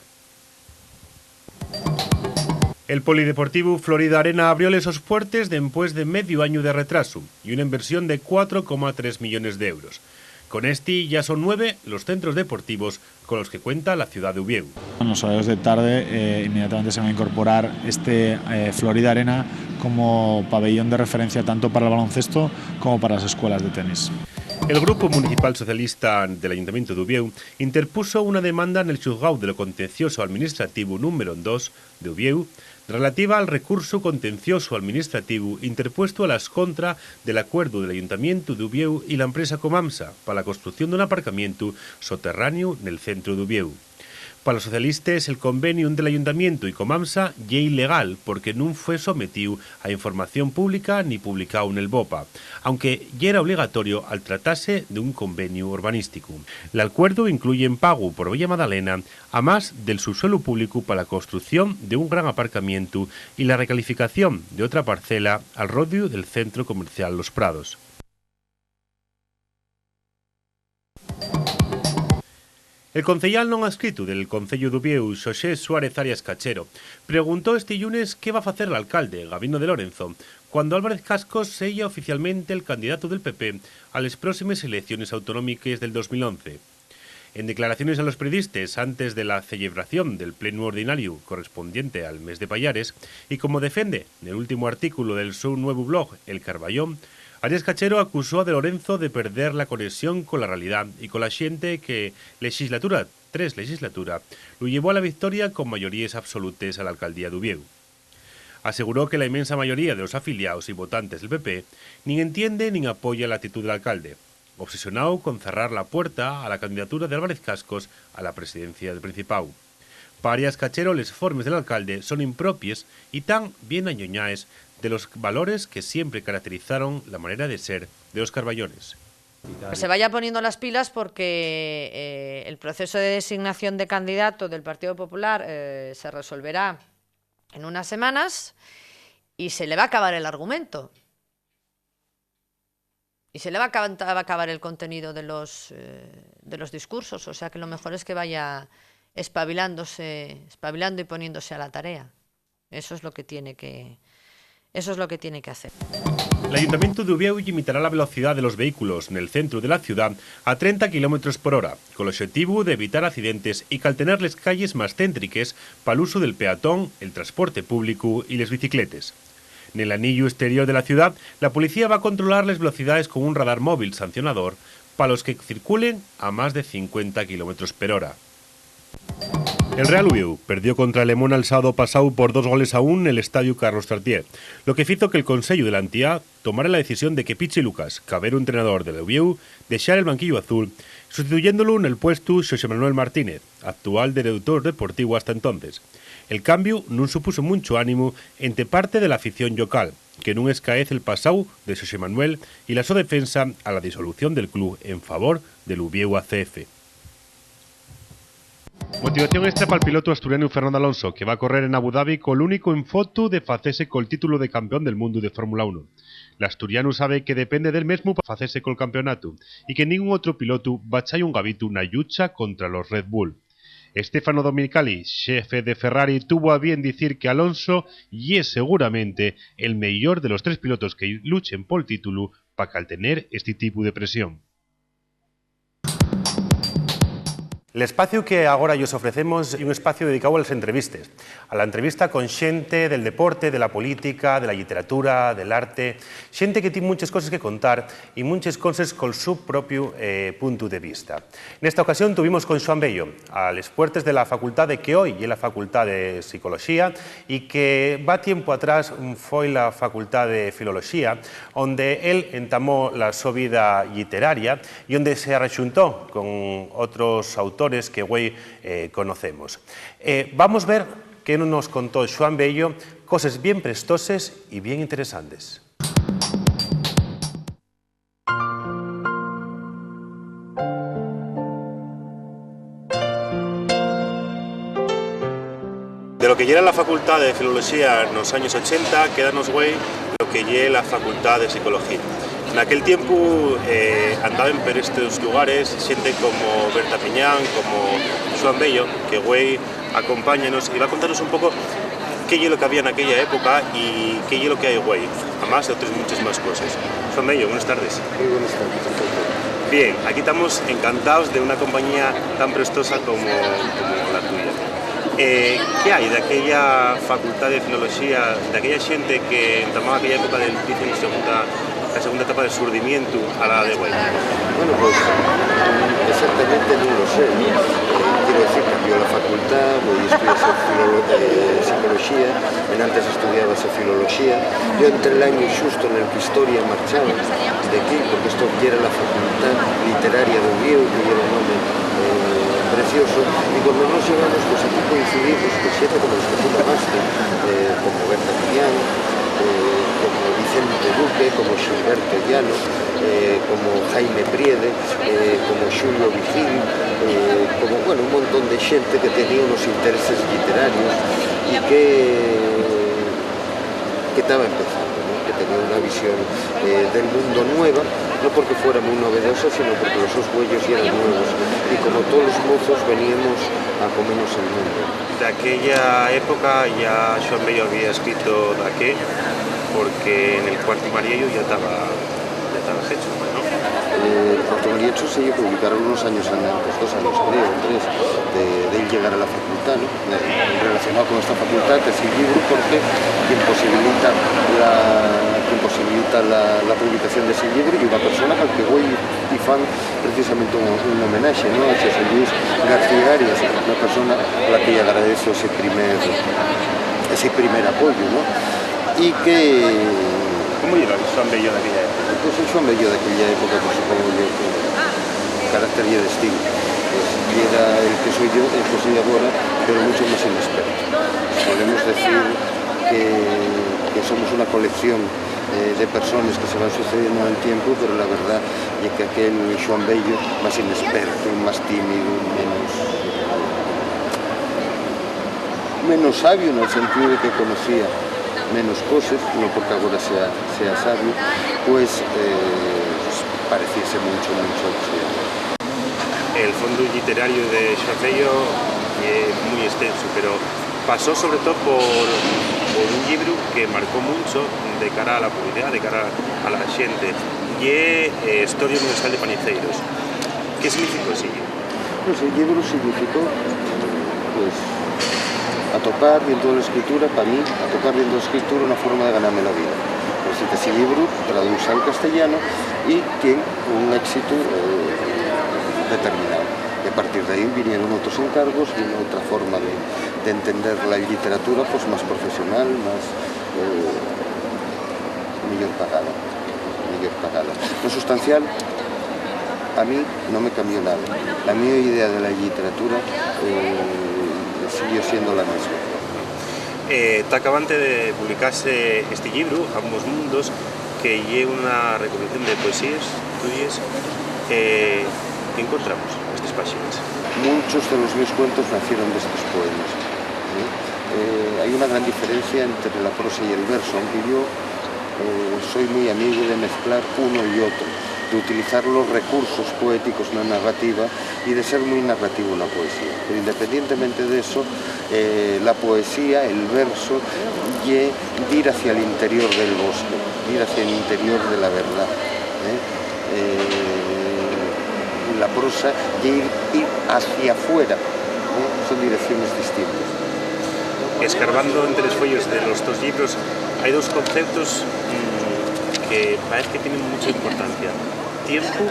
El Polideportivo Florida Arena abrióles os puertes después de medio año de retraso y una inversión de 4,3 millones de euros. Con este ya son 9 los centros deportivos con los que cuenta la ciudad de Ubieu. En los horarios de tarde inmediatamente se va a incorporar este Florida Arena como pabellón de referencia tanto para el baloncesto como para las escuelas de tenis. El Grupo Municipal Socialista del Ayuntamiento de Ubieu interpuso una demanda en el Xuzgau de lo Contencioso Administrativo número 2 de Ubieu relativa al recurso contencioso administrativo interpuesto a las contra del acuerdo del Ayuntamiento de Ubieu y la empresa Comamsa para la construcción de un aparcamiento soterráneo en el centro de Ubieu. Para los socialistas, el convenio del Ayuntamiento y Comamsa ya ilegal porque no fue sometido a información pública ni publicado en el BOPA, aunque ya era obligatorio al tratarse de un convenio urbanístico. El acuerdo incluye en pago por Villa Madalena a más del subsuelo público para la construcción de un gran aparcamiento y la recalificación de otra parcela al rodio del centro comercial Los Prados. El concejal non adscrito del Concello de Ubieu, Xosé Suárez Arias Cachero, preguntó este lunes qué va a hacer el alcalde, Gabino de Lorenzo, cuando Álvarez Cascos sella oficialmente el candidato del PP a las próximas elecciones autonómicas del 2011. En declaraciones a los periodistas antes de la celebración del pleno ordinario correspondiente al mes de Pallares, y como defiende en el último artículo del su nuevo blog, El Carballón, Arias Cachero acusó a De Lorenzo de perder la conexión con la realidad y con la gente que legislatura tras legislatura lo llevó a la victoria con mayorías absolutas a la alcaldía de Ubieu. Aseguró que la inmensa mayoría de los afiliados y votantes del PP ni entiende ni apoya la actitud del alcalde, obsesionado con cerrar la puerta a la candidatura de Álvarez Cascos a la presidencia del Principado. Para Arias Cachero, los informes del alcalde son impropios y tan bien añoñaes de los valores que siempre caracterizaron la manera de ser de los Carballones. Que se vaya poniendo las pilas porque el proceso de designación de candidato del Partido Popular se resolverá en unas semanas y se le va a acabar el argumento. Y se le va a acabar el contenido de los discursos. O sea que lo mejor es que vaya espabilando y poniéndose a la tarea. Eso es lo que tiene que hacer. El Ayuntamiento de Ubieu limitará la velocidad de los vehículos en el centro de la ciudad a 30 km por hora, con el objetivo de evitar accidentes y caltener las calles más céntriques para el uso del peatón, el transporte público y las bicicletas. En el anillo exterior de la ciudad, la policía va a controlar las velocidades con un radar móvil sancionador para los que circulen a más de 50 km por hora. El Real Ubieu perdió contra el Lemona el sábado pasado por 2-1 en el estadio Carlos Tartier, lo que hizo que el Consejo de la entidad tomara la decisión de que Pichi Lucas, cabero entrenador del Ubieu, dejara el banquillo azul, sustituyéndolo en el puesto José Manuel Martínez, actual director deportivo hasta entonces. El cambio no supuso mucho ánimo entre parte de la afición local, que no escaece el pasado de José Manuel y la su defensa a la disolución del club en favor del Ubieu ACF. Motivación extra para el piloto asturiano Fernando Alonso, que va a correr en Abu Dhabi con el único en foto de facese col título de campeón del mundo de Fórmula 1. El asturiano sabe que depende del mismo para facese col campeonato y que ningún otro piloto va a echar un gavito una lucha contra los Red Bull. Stefano Domenicali, jefe de Ferrari, tuvo a bien decir que Alonso y es seguramente el mejor de los 3 pilotos que luchen por el título para caltener este tipo de presión. L'espacio que agora lles ofrecemos é un espacio dedicado ás entrevistas. A la entrevista con xente del deporte, de la política, de la literatura, del arte, xente que tiene muchas cosas que contar e muchas cosas con su propio punto de vista. Nesta ocasión tuvimos con Xoán Bello, a les puertas de la facultade que hoy é la Facultad de Psicología e que va tiempo atrás foi la Facultad de Filoloxía, onde él entamó la súa vida literaria e onde se arrexuntou con outros autores que hoy conocemos. Vamos a ver qué nos contó Xoán Bello, cosas bien prestosas y bien interesantes. De lo que era la Facultad de Filología en los años 80, quedanos güey lo que era la Facultad de Psicología. En aquel tiempo andaban por estos lugares gente como Berta Piñán, como Xoán Bello, que güey acompáñanos y va a contarnos un poco qué es lo que había en aquella época y qué es lo que hay güey, además de otras muchas más cosas. Xoán Bello, buenas tardes. Muy buenas tardes, perfecto. Bien, aquí estamos encantados de una compañía tan prestosa como la tuya. ¿Qué hay de aquella Facultad de Filología, de aquella gente que entamaba aquella época del la segunda etapa del surdimiento a la de Güell? Bueno, pues exactamente no lo sé, ¿no? Quiero decir, cambió la facultad, voy a estudiar psicología, antes estudiaba filología. Yo entré el año justo en el que Historia marchaba de aquí, porque esto era la Facultad Literaria de Uvieu, que lleva un nombre precioso, y cuando nos llegamos, pues aquí coincidimos con gente como los que tú llamaste, como Berta Piñán, como Vicente Duque, como Gilberto Llano, como Jaime Priede, como Xulio Vigil, como bueno, un montón de gente que tenía unos intereses literarios y que estaba empezando, ¿no? Que tenía una visión del mundo nueva, no porque fuera muy novedosa, sino porque los sus huellos eran nuevos y como todos los mozos veníamos a comernos el mundo. De aquella época ya Xoán Bello había escrito de aquel, porque en el Cuarto Mariello ya estaba hecho, ¿no? El Cuarto Mariello se publicaron unos años antes, 2 años creo, 3, de llegar a la facultad, ¿no? Relacionado con esta facultad, que es el libro, porque quien posibilita la publicación de ese libro y una persona al que voy y fan precisamente un homenaje, ¿no? A José Luis García Arias, una persona a la que agradezco ese primer apoyo, ¿no? Y que... ¿Cómo era el Xoán Bello de aquella época? Pues el Xoán Bello de aquella época, pues supongo yo que carácter y destino. Pues era el que soy yo, el que soy ahora, pero mucho más inexperto. Podemos decir que somos una colección de personas que se van sucediendo en el tiempo, pero la verdad es que aquel Xoán Bello más inexperto, más tímido, menos sabio en el sentido de que conocía menos cosas, no porque ahora sea sabio, pues pareciese mucho al que soy ahora. El fondo literario de Xoán Bello es muy extenso, pero pasó sobre todo por un libro que marcó mucho de cara a la publicidad, de cara a la gente, y es Historia Universal de Paniceiros. ¿Qué significó ese libro? Pues el libro significó, pues, atopar viendo la escritura, para mí, atopar viendo la escritura una forma de ganarme la vida. Pues ese libro traduce al castellano y tiene un éxito determinado. Y a partir de ahí vinieron otros encargos y una otra forma de entender la literatura, pues más profesional, más mejor pagada. Lo sustancial a mí no me cambió nada. La mi idea de la literatura siguió siendo la misma. Está acabante de publicarse este libro, Ambos Mundos, que lleva una recopilación de poesías tuyas. ¿Qué encontramos en estas páginas? Muchos de los mis cuentos nacieron de estos poemas. Hay una gran diferencia entre la prosa y el verso, aunque yo soy muy amigo de mezclar uno y otro, de utilizar los recursos poéticos en la narrativa y de ser muy narrativo en la poesía. Pero independientemente de eso, la poesía, el verso, y ir hacia el interior del bosque, ir hacia el interior de la verdad. La prosa, y ir hacia afuera, son direcciones distintas. Escarbando entre los follos de los dos libros hay dos conceptos que parece que tienen mucha importancia: tiempo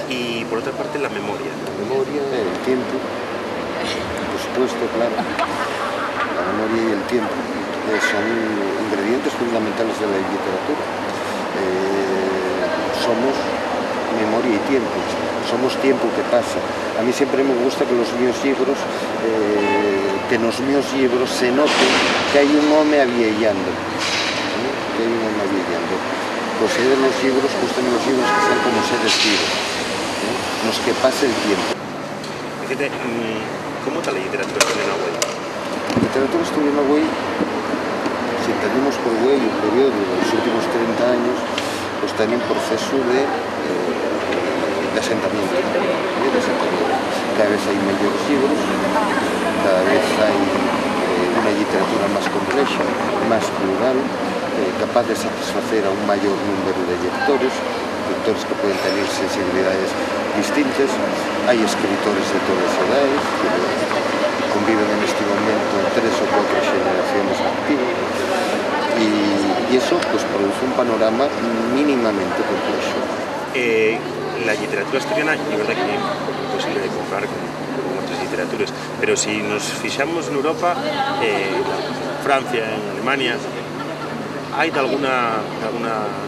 y, por otra parte, la memoria. La memoria, el tiempo, por supuesto, claro. La memoria y el tiempo son ingredientes fundamentales de la literatura. Somos memoria y tiempo, somos tiempo que pasa. A mí siempre me gusta que los meus libros, se note que hai un home aviellando, que hai un home aviellando. Considero los libros, gustan los libros que sean como seres vivos, los que pase el tiempo. Fíjate, ¿cómo está la literatura asturiana hoy? La literatura asturiana hoy, si entendemos por hoy el periodo de los últimos 30 años, pues está en un proceso de asentamiento. Cada vez hay mayores libros, cada vez hay una literatura más compleja, más plural, capaz de satisfacer a un mayor número de lectores que pueden tener sensibilidades distintas. Hay escritores de todas las edades que conviven en este momento 3 o 4 generaciones activas y eso pues produce un panorama mínimamente complejo. La literatura asturiana, es verdad que es imposible de comparar con otras literaturas, pero si nos fijamos en Europa, Francia, en Alemania, ¿hay alguna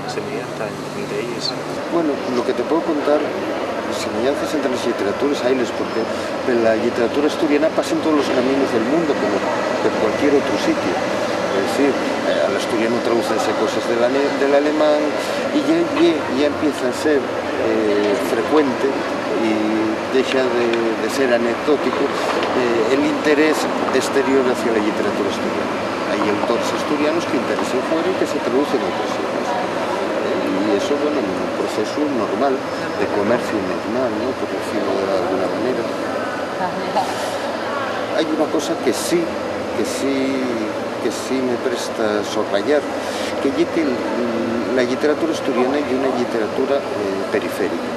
semejanza entre ellas? Bueno, lo que te puedo contar, semejanzas entre las literaturas hayles, porque la literatura asturiana pasa en todos los caminos del mundo, como en cualquier otro sitio. Es decir, al asturiano traducense cosas del alemán y ya empieza a ser frecuente y deja de ser anecdótico el interés exterior hacia la literatura asturiana. Hay autores asturianos que interesan fuera y que se traducen a otras lenguas. Y eso, bueno, en un proceso normal, de comercio normal, ¿no? Por decirlo de alguna manera. Hay una cosa que sí me presta a subrayar, que es que la literatura asturiana es una literatura periférica.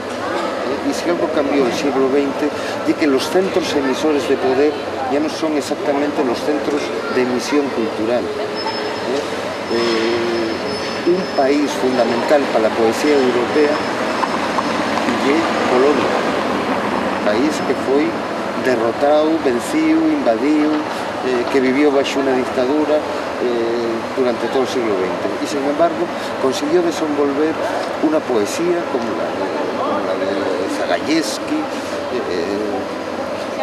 Y si algo cambió en el siglo XX, es que los centros emisores de poder ya no son exactamente los centros de emisión cultural. Un país fundamental para la poesía europea es Polonia, país que fue derrotado, vencido, invadido, que vivió bajo una dictadura durante todo el siglo XX y sin embargo consiguió desenvolver una poesía como la de Zagayevsky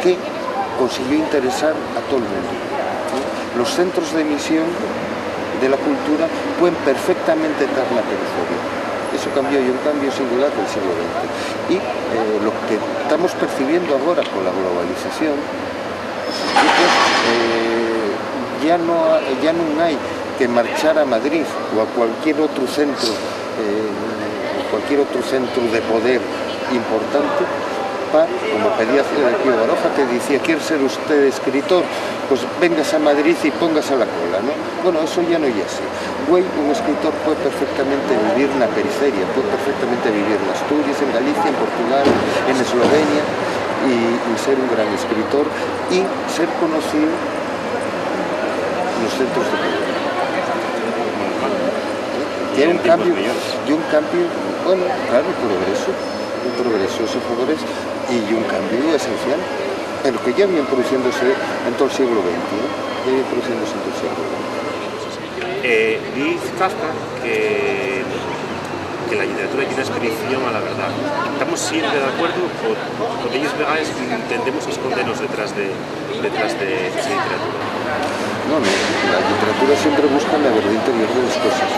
que consiguió interesar a todo el mundo. Los centros de emisión de la cultura pueden perfectamente estar en la periferia. Eso cambió y un cambio singular del siglo XX. Y lo que estamos percibiendo ahora con la globalización ya no hay que marchar a Madrid o a cualquier otro centro de poder importante como pedía Pío Baroja, que decía: ¿quiere ser usted escritor? Pues vengas a Madrid y póngase a la cola, ¿no? Bueno, eso ya no es así. Un escritor puede perfectamente vivir en la periferia, puede perfectamente vivir en Asturias, en Galicia, en Portugal, en Eslovenia y ser un gran escritor y ser conocido en los centros de poder. Y hay un cambio, bueno, claro, un progreso, eso favorece, y un cambio esencial, pero que ya viene produciéndose en todo el siglo XX, ¿no? Ya viene produciéndose en todo el siglo XX. Dice Kafka que la literatura es una expedición a la verdad. ¿Estamos siempre de acuerdo o de ellos tendemos a escondernos detrás de esa literatura? No, la literatura siempre busca la verdad interior de las cosas.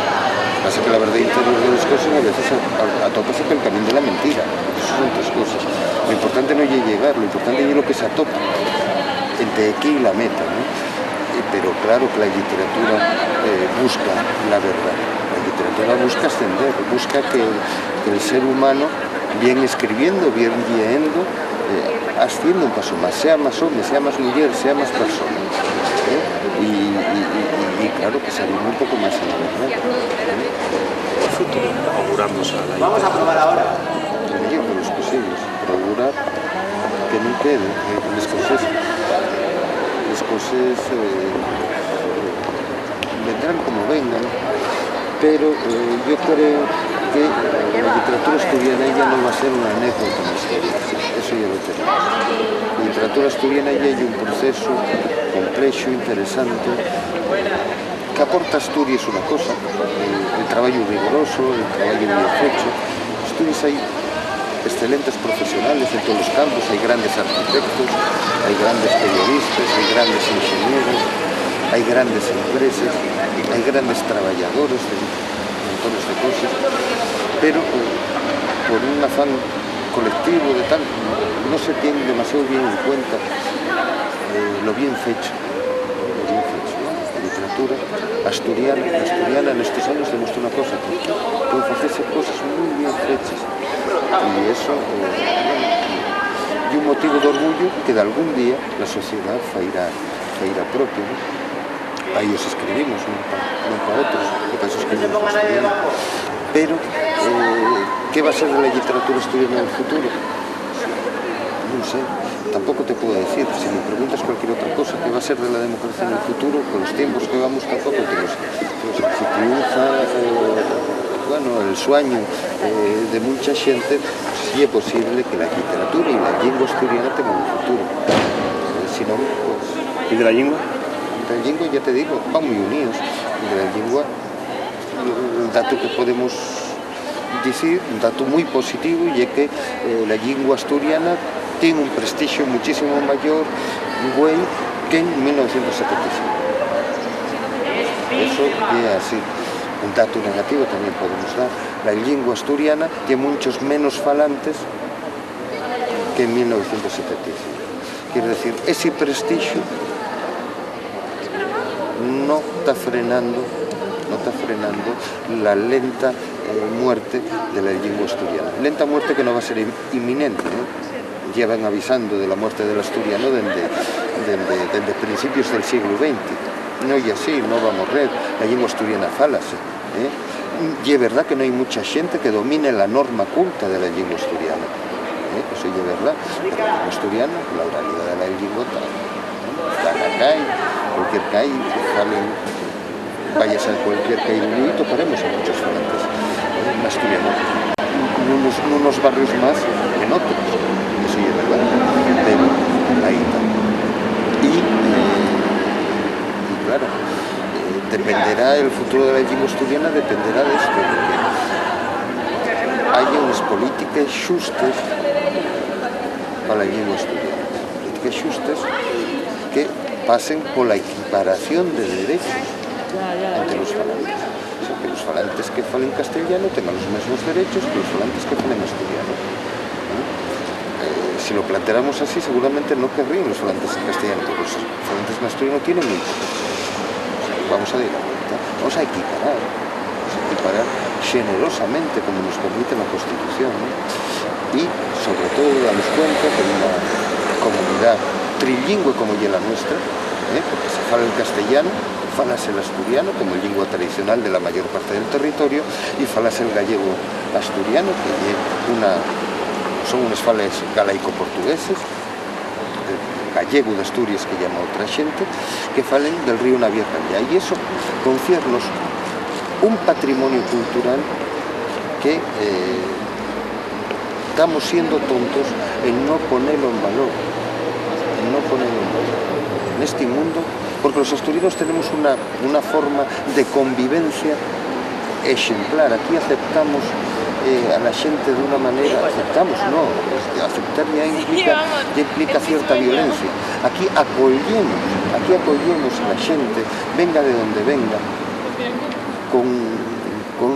Pasa que la verdad interior de las cosas a veces atopa el camino de la mentira. Eso son otras cosas. Lo importante no es llegar, lo importante es lo que se atopa entre aquí y la meta, ¿no? Pero claro que la literatura busca la verdad. La literatura busca ascender, busca que el ser humano, bien escribiendo, bien leyendo, ascienda un paso más, sea más hombre, sea más mujer, sea más persona. Y claro que se anima un poco más a la verdad. ¿Qué futuro auguramos a la literatura? Vamos a probar ahora. En el de los posibles, augurar que non quede, les coses vendrán como vengan, pero yo creo que la literatura asturiana ya no va a ser una anécdota en la historia, eso ya lo tenemos. La literatura asturiana ya hay un proceso complejo, interesante, que aporta a Asturias una cosa, el traballo rigoroso, el traballo bien fecho. Asturias hai excelentes profesionales en todos los campos, hay grandes arquitectos, hay grandes periodistas, hay grandes ingenieros, hay grandes empresas, hay grandes trabajadores de montones de cosas, pero por un afán colectivo de tal, no se tiene demasiado bien en cuenta lo bien fecho. La literatura asturiana en estos años demuestra una cosa, que pueden hacerse cosas muy bien hechas, y eso y un motivo de orgullo que de algún día la sociedad fairá propio, ¿no? Para ellos escribimos, no para otros, que para eso escribimos asturiano. Pero, ¿qué va a ser de la literatura asturiana en el futuro? No sé, tampoco te puedo decir. Si me preguntas cualquier otra cosa, ¿qué va a ser de la democracia en el futuro? Con los tiempos que vamos tampoco te lo sé. Si triunfa, el sueño de mucha gente, sí es posible que la literatura y la lengua asturiana tengan un futuro. Si no, pues... ¿Y de la lengua? De la lengua, ya te digo, van muy unidos. De la lengua, el dato que podemos decir, un dato muy positivo, y es que la lengua asturiana tiene un prestigio muchísimo mayor que en 1975. Eso es así. Un dato negativo también podemos dar. La lengua asturiana tiene muchos menos falantes que en 1975. Quiere decir, ese prestigio no está frenando la lenta muerte de la lengua asturiana. Lenta muerte que no va a ser inminente, ¿no? Llevan avisando de la muerte del asturiano desde principios del siglo XX. No es así, no va a morrer, la lengua asturiana fálase. Y es verdad que no hay mucha gente que domine la norma culta de la lengua asturiana. Eso es verdad. La lengua asturiana, la oralidad de la lengua está acá, cualquier caí, vayas a cualquier caí de un toparemos a muchos falantes. En asturiano, en unos barrios más que en otros. Eso es verdad. Pero ahí está. Y claro, dependerá el futuro de la lengua asturiana, dependerá de esto, porque haya unas políticas justas para la lengua asturiana, políticas justas que pasen por la equiparación de derechos entre los falantes. O sea, que los falantes que falen castellano tengan los mismos derechos que los falantes que falen asturiano. Si lo planteáramos así, seguramente no querrían los falantes en castellano, porque los falantes en asturiano tienen muy poco. Vamos a dar la vuelta, vamos a equiparar generosamente como nos permite la Constitución, ¿no? Y sobre todo darnos cuenta que en una comunidad trilingüe como ya la nuestra, porque se fala el castellano, falase el asturiano como lengua tradicional de la mayor parte del territorio, y falase el gallego asturiano, que son unos fales galaico-portugueses, gallego de Asturias que llama otra gente, que falen del río Navia-Callá, y eso confiernos un patrimonio cultural que estamos siendo tontos en no ponerlo en valor, en este mundo, porque los asturianos tenemos una forma de convivencia ejemplar. Aquí aceptamos a la gente de una manera, aceptar ya implica cierta violencia. Aquí acollemos a la gente, venga de donde venga,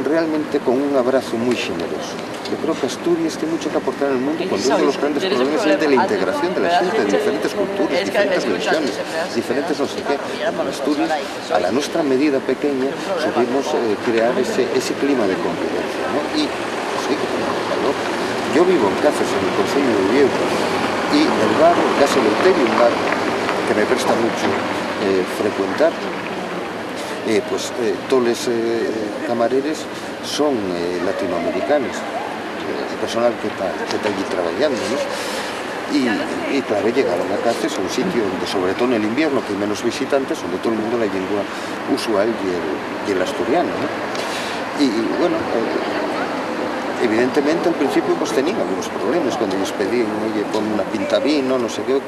realmente con un abrazo muy generoso. Yo creo que Asturias tiene mucho que aportar en el mundo, cuando uno de los grandes problemas es el de la integración de la gente, de diferentes culturas, diferentes religiones, diferentes no sé qué. En Asturias, a la nuestra medida pequeña, supimos crear ese clima de convivencia, ¿no? Y sí, yo vivo en Cáceres, en el Concello de Uvieu, y el bar, Casa Eleuterio, un bar que me presta mucho frecuentar, todos los camareros son latinoamericanos, el personal que está allí trabajando, ¿no? y claro, llegaron a Cáceres, a un sitio donde, sobre todo en el invierno, que hay menos visitantes, donde todo el mundo la lengua usual y el asturiano, ¿no? Y bueno, evidentemente al principio pues tenían algunos problemas cuando les pedían, oye, pon una pinta vino, no sé qué,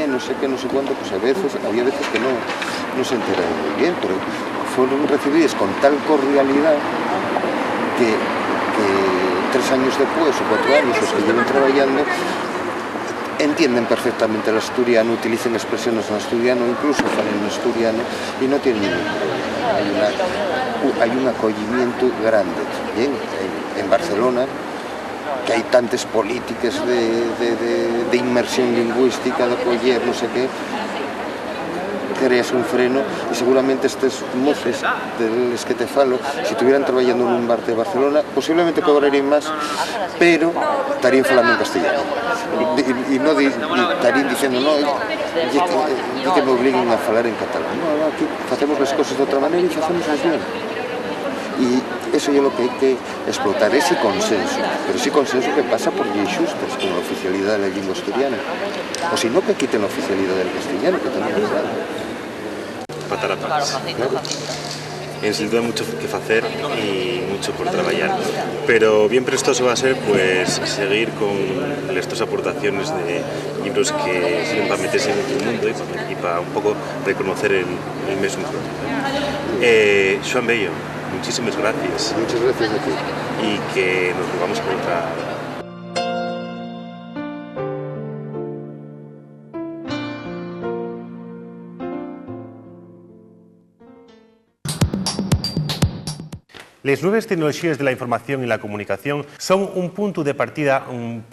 no sé qué, no sé cuánto, pues había veces que no se enteraron muy bien, pero fueron recibidos con tal cordialidad que 3 años después o 4 años los que llevan trabajando entienden perfectamente el asturiano, utilizan expresiones en asturiano, incluso hablan en asturiano y no tienen ningún problema. Hay un acogimiento grande. Bien, en Barcelona, que hay tantas políticas de inmersión lingüística, de apoyar, no sé qué, creas un freno y seguramente estos mozos de los que te falo, si estuvieran trabajando en un bar de Barcelona, posiblemente cobrarían más, pero estarían falando en castellano. Y no estarían diciendo, no, y que me obliguen a falar en catalán. No, aquí hacemos las cosas de otra manera y hacemos bien. Y eso es lo que hay que explotar, ese consenso, pero ese consenso que pasa por lleis justas, con la oficialidad de la lengua asturiana. O si no, que quiten la oficialidad del castellano, que también es raro. Pataratas, ¿no? En sin duda mucho que hacer y mucho por trabajar, pero bien prestoso va a ser pues seguir con estas aportaciones de libros que sirven para meterse en otro mundo y para un poco reconocer el mismo propio. Joan Bello, muchísimas gracias. Muchas gracias a ti. Y que nos vamos con otra. Les nuevas tecnologías de la información y la comunicación son un punto de partida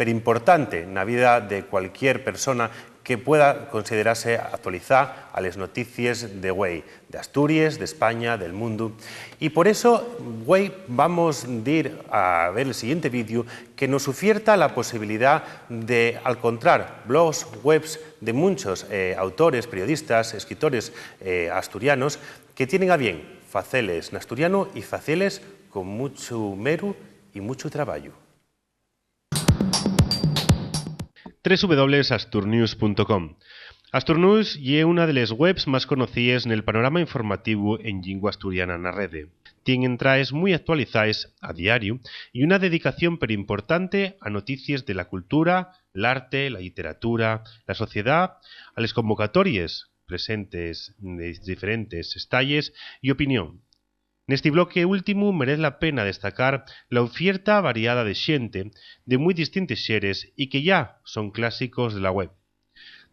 importante en la vida de cualquier persona que pueda considerarse actualizar a las noticias de Güey, de Asturias, de España, del mundo. Y por eso, Güey, vamos a ir a ver el siguiente vídeo que nos oferta la posibilidad de encontrar blogs, webs de muchos autores, periodistas, escritores asturianos que tienen a bien faceles en asturiano y faceles con mucho mero y mucho trabajo. www.asturnews.com. Asturnews es una de las webs más conocidas en el panorama informativo en lengua asturiana en la red. Tienen entradas muy actualizadas a diario y una dedicación pero importante a noticias de la cultura, el arte, la literatura, la sociedad, a las convocatorias presentes de diferentes estalles y opinión. Neste bloque último merece la pena destacar la oferta variada de xente de muy distintos xeres y que ya son clásicos de la web.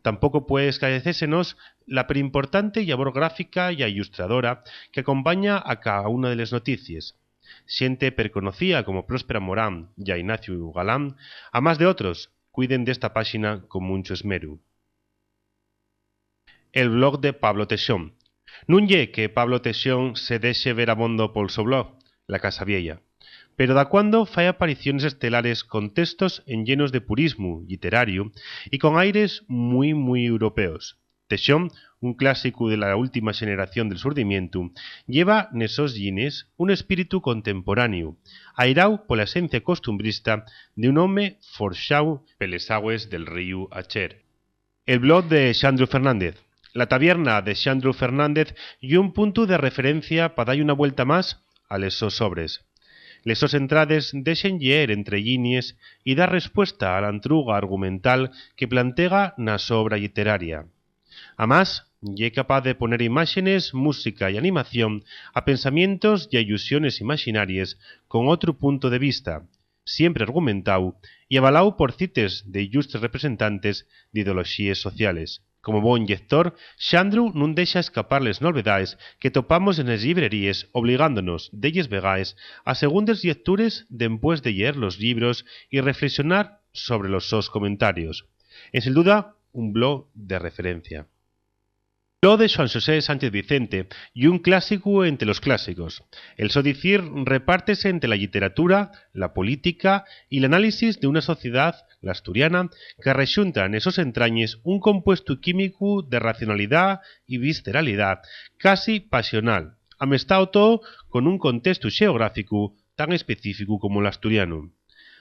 Tampoco puede escaecésenos la preimportante labor gráfica y ilustradora que acompaña a cada una de las noticias. Xente perconocida como Próspera Morán y a Ignacio Galán, a más de otros, cuiden de esta página con mucho esmero. El blog de Pablo Teixón. Non lle que Pablo Teixón se dexe ver abondo pol so blog, La Casa Vieja, pero da cuando fai apariciones estelares con textos llenos de purismo literario y con aires muy europeos. Teixón, un clásico de la última generación del surdimiento, lleva nesos llines un espíritu contemporáneo, airao pola esencia costumbrista de un home forxao peles agues del río Acher. El blog de Xandro Fernández. La taberna de Xandro Fernández y un punto de referencia para dar una vuelta más a les sos sobres. Les sos entrades deixen lleer entre llinies y dar respuesta a la antruga argumental que plantea na obra literaria. Además, ye capaz de poner imágenes, música y animación a pensamientos y a ilusiones imaginarias con otro punto de vista, siempre argumentado y avalado por cites de ilustres representantes de ideologías sociales. Como bon lector, Xandro non deixa escapar les novedades que topamos en les librerías, obligándonos, delles vegaes, a segundas lectures dempués de leer los libros y reflexionar sobre los sos comentarios. En sin duda, un blog de referencia. El blog de Joan José Sánchez Vicente y un clásico entre los clásicos. El so dicir repártese entre la literatura, la política y el análisis de una sociedad, la asturiana, que rexunta en esos entrañes un compuesto químico de racionalidad y visceralidad, casi pasional, amestado todo con un contexto xeográfico tan específico como el asturiano.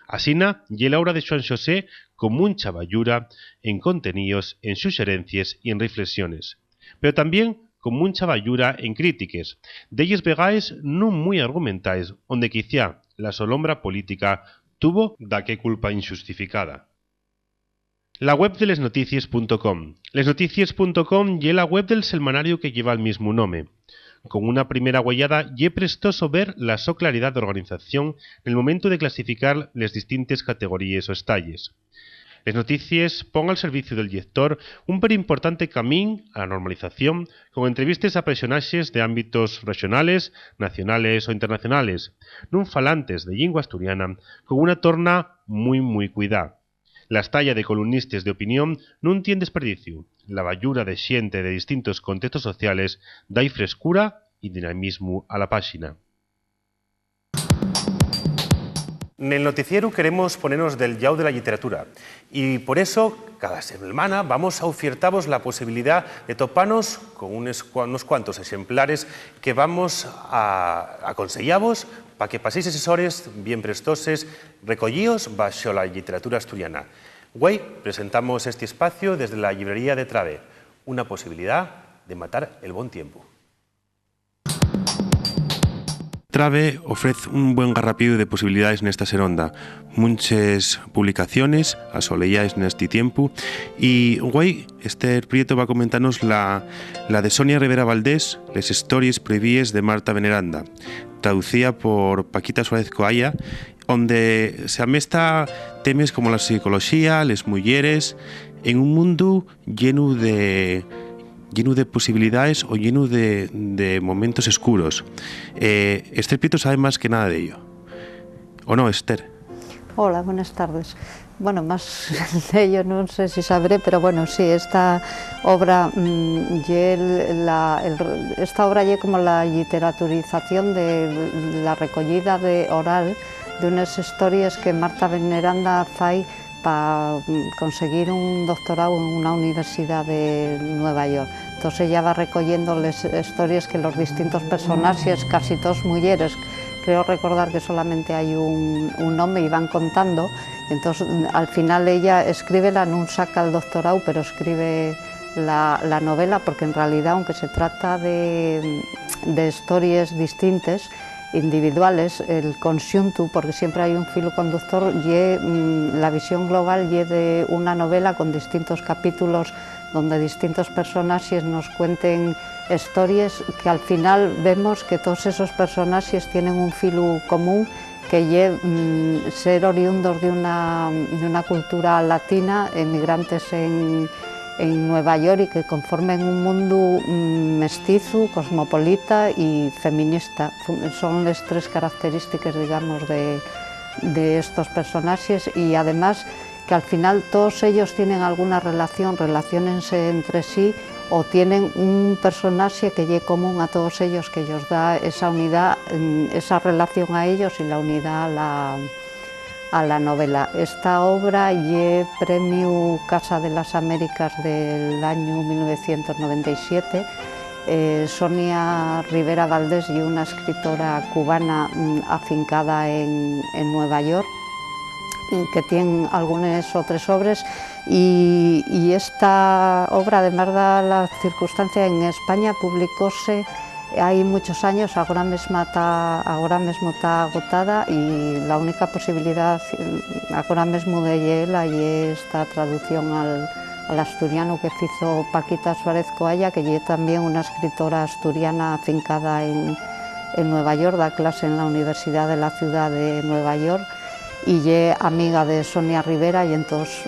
Asina y la obra de Joan Xosé con mucha ballura en contenidos, en suxerencias y en reflexiones, pero también con mucha ballura en críticas, d'elles vegades non muy argumentais, onde quizá la solombra política tuvo da que culpa injustificada. La web de lesnoticias.com. Lesnoticias.com y la web del semanario que lleva el mismo nombre. Con una primera huellada, ye prestoso ver la so claridad de organización en el momento de clasificar las distintas categorías o estalles. Les Noticias pon al servicio del lector un importante camino a la normalización con entrevistas a personajes de ámbitos regionales, nacionales o internacionales, nun falantes de lingua asturiana con una torna muy cuidada. La estalla de columnistas de opinión non tiene desperdicio. La ballura de xente de distintos contextos sociales dai frescura y dinamismo a la página. En el noticiero queremos ponernos del llau de la literatura y por eso cada semana vamos a ofertaros la posibilidad de toparnos con unos cuantos ejemplares que vamos a aconsellaros para que paséis esos horas bien prestoses recollíos bajo la literatura asturiana. Hoy presentamos este espacio desde la librería de Trave, una posibilidad de matar el buen tiempo. Trave ofrece un buen garrapío de posibilidades nesta seronda, muchas publicaciones asolelladas neste tiempo y hoy Esther Prieto va a comentarnos la de Sonia Rivera Valdés, Les historias prohibidas de Marta Veneranda, traducida por Paquita Suárez Coalla, donde se amesta temas como la psicología, las mujeres, en un mundo lleno de posibilidades o lleno de momentos oscuros. Esther Prieto sabe más que nada de ello. ¿O no, Esther? Hola, buenas tardes. Bueno, más de ello no sé si sabré, pero bueno, sí, esta obra esta obra es como la literaturización de la recogida de oral de unas historias que Marta Veneranda fai para conseguir un doctorado en una universidad de Nueva York. Entonces ella va recogiendo las historias que los distintos personajes, casi todos mujeres, creo recordar que solamente hay un hombre y van contando. Entonces al final ella escríbela, no saca el doctorado, pero escribe la novela, porque en realidad, aunque se trata de historias distintas, individuales, el conjunto, porque siempre hay un filo conductor, la visión global y de una novela con distintos capítulos donde distintos personajes nos cuenten historias que al final vemos que todos esos personajes tienen un filo común, que es ser oriundos de una cultura latina, emigrantes en Nueva York, y que conformen un mundo mestizo, cosmopolita y feminista. Son las tres características, digamos, de estos personajes, y además que al final todos ellos tienen alguna relaciónense entre sí, o tienen un personaje que es común a todos ellos, que ellos da esa unidad, esa relación a ellos y la unidad a la novela. Esta obra es Premio Casa de las Américas del año 1997. Sonia Rivera Valdés es una escritora cubana afincada en Nueva York, que tiene algunas otras obras, y esta obra, además de la circunstancia, en España publicóse hay muchos años, ahora mismo está agotada, y la única posibilidad ahora mismo de leerla es esta traducción al asturiano que hizo Paquita Suárez Coalla, que es también una escritora asturiana afincada en Nueva York, da clase en la Universidad de la Ciudad de Nueva York, y es amiga de Sonia Rivera, y entonces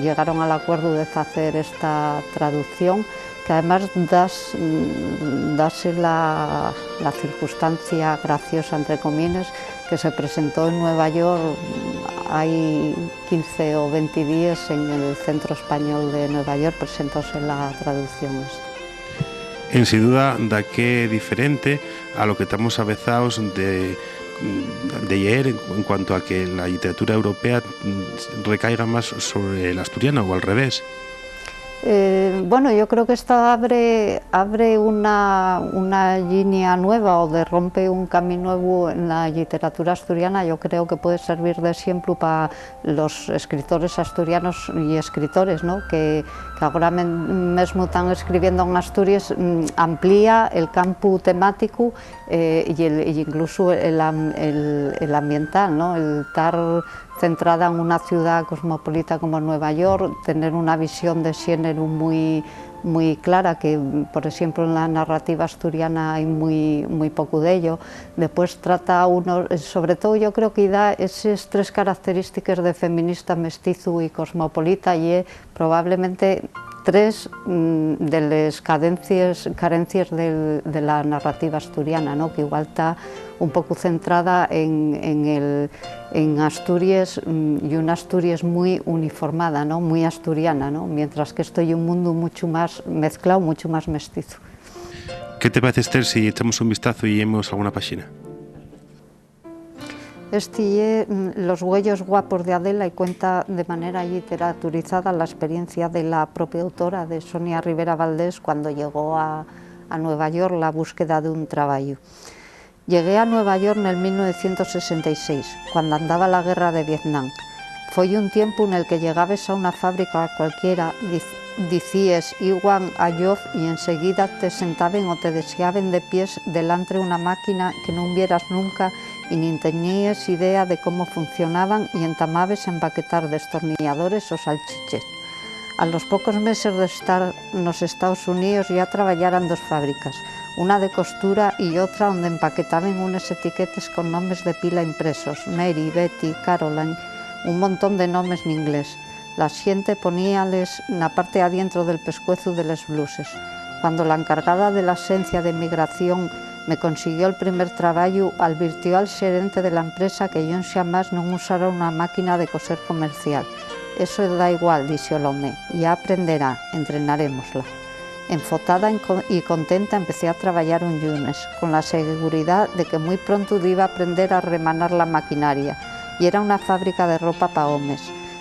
llegaron al acuerdo de hacer esta traducción, que además dase la circunstancia graciosa, entre comillas, que se presentó en Nueva York hay 15 o 20 días en el Centro Español de Nueva York, presentóse la traducción esta. En sin duda, da que diferente a lo que estamos avezados de leer en cuanto a que la literatura europea recaiga más sobre el asturiano, o al revés. Bueno, yo creo que esto abre una línea nueva o rompe un camino nuevo en la literatura asturiana. Yo creo que puede servir de ejemplo para los escritores asturianos y escritores, ¿no? que ahora mismo están escribiendo en Asturias. Amplía el campo temático y incluso el ambiental, ¿no? El estar centrada en una ciudad cosmopolita como Nueva York, tener una visión de género muy clara, que por ejemplo en la narrativa asturiana hay muy poco de ello. Después trata uno, sobre todo yo creo que da esas tres características de feminista, mestizo y cosmopolita, y probablemente tres de las carencias de la narrativa asturiana, ¿no? Que igual está un poco centrada en Asturias, y una Asturias muy uniformada, ¿no? Muy asturiana, ¿no? Mientras que esto es un mundo mucho más mezclado, mucho más mestizo. ¿Qué te parece, Esther, si echamos un vistazo y vemos alguna página? Este Los huellos guapos de Adela, y cuenta de manera literaturizada la experiencia de la propia autora, de Sonia Rivera Valdés, cuando llegó a Nueva York la búsqueda de un trabajo. Llegué a Nueva York en el 1966, cuando andaba la guerra de Vietnam. Fue un tiempo en el que llegabas a una fábrica cualquiera, decías Iwan Ayov, y enseguida te sentaban o te deseaban de pies delante de una máquina que no vieras nunca y ni tenías idea de cómo funcionaban, y entamabas a empaquetar destornilladores o salchiches. A los pocos meses de estar en los Estados Unidos ya trabajaran dos fábricas, una de costura y otra donde empaquetaban unas etiquetas con nombres de pila impresos, Mary, Betty, Caroline, un montón de nombres en inglés. La gente poníales en la parte adentro del pescuezo de las bluses. Cuando la encargada de la agencia de migración me consiguió el primer trabajo, advirtió al gerente de la empresa que yo jamás no usara una máquina de coser comercial. Eso da igual, dijo el hombre, ya aprenderá, entrenarémosla. Enfotada y contenta empecé a trabajar un lunes, con la seguridad de que muy pronto iba a aprender a remanar la maquinaria, y era una fábrica de ropa para hombres.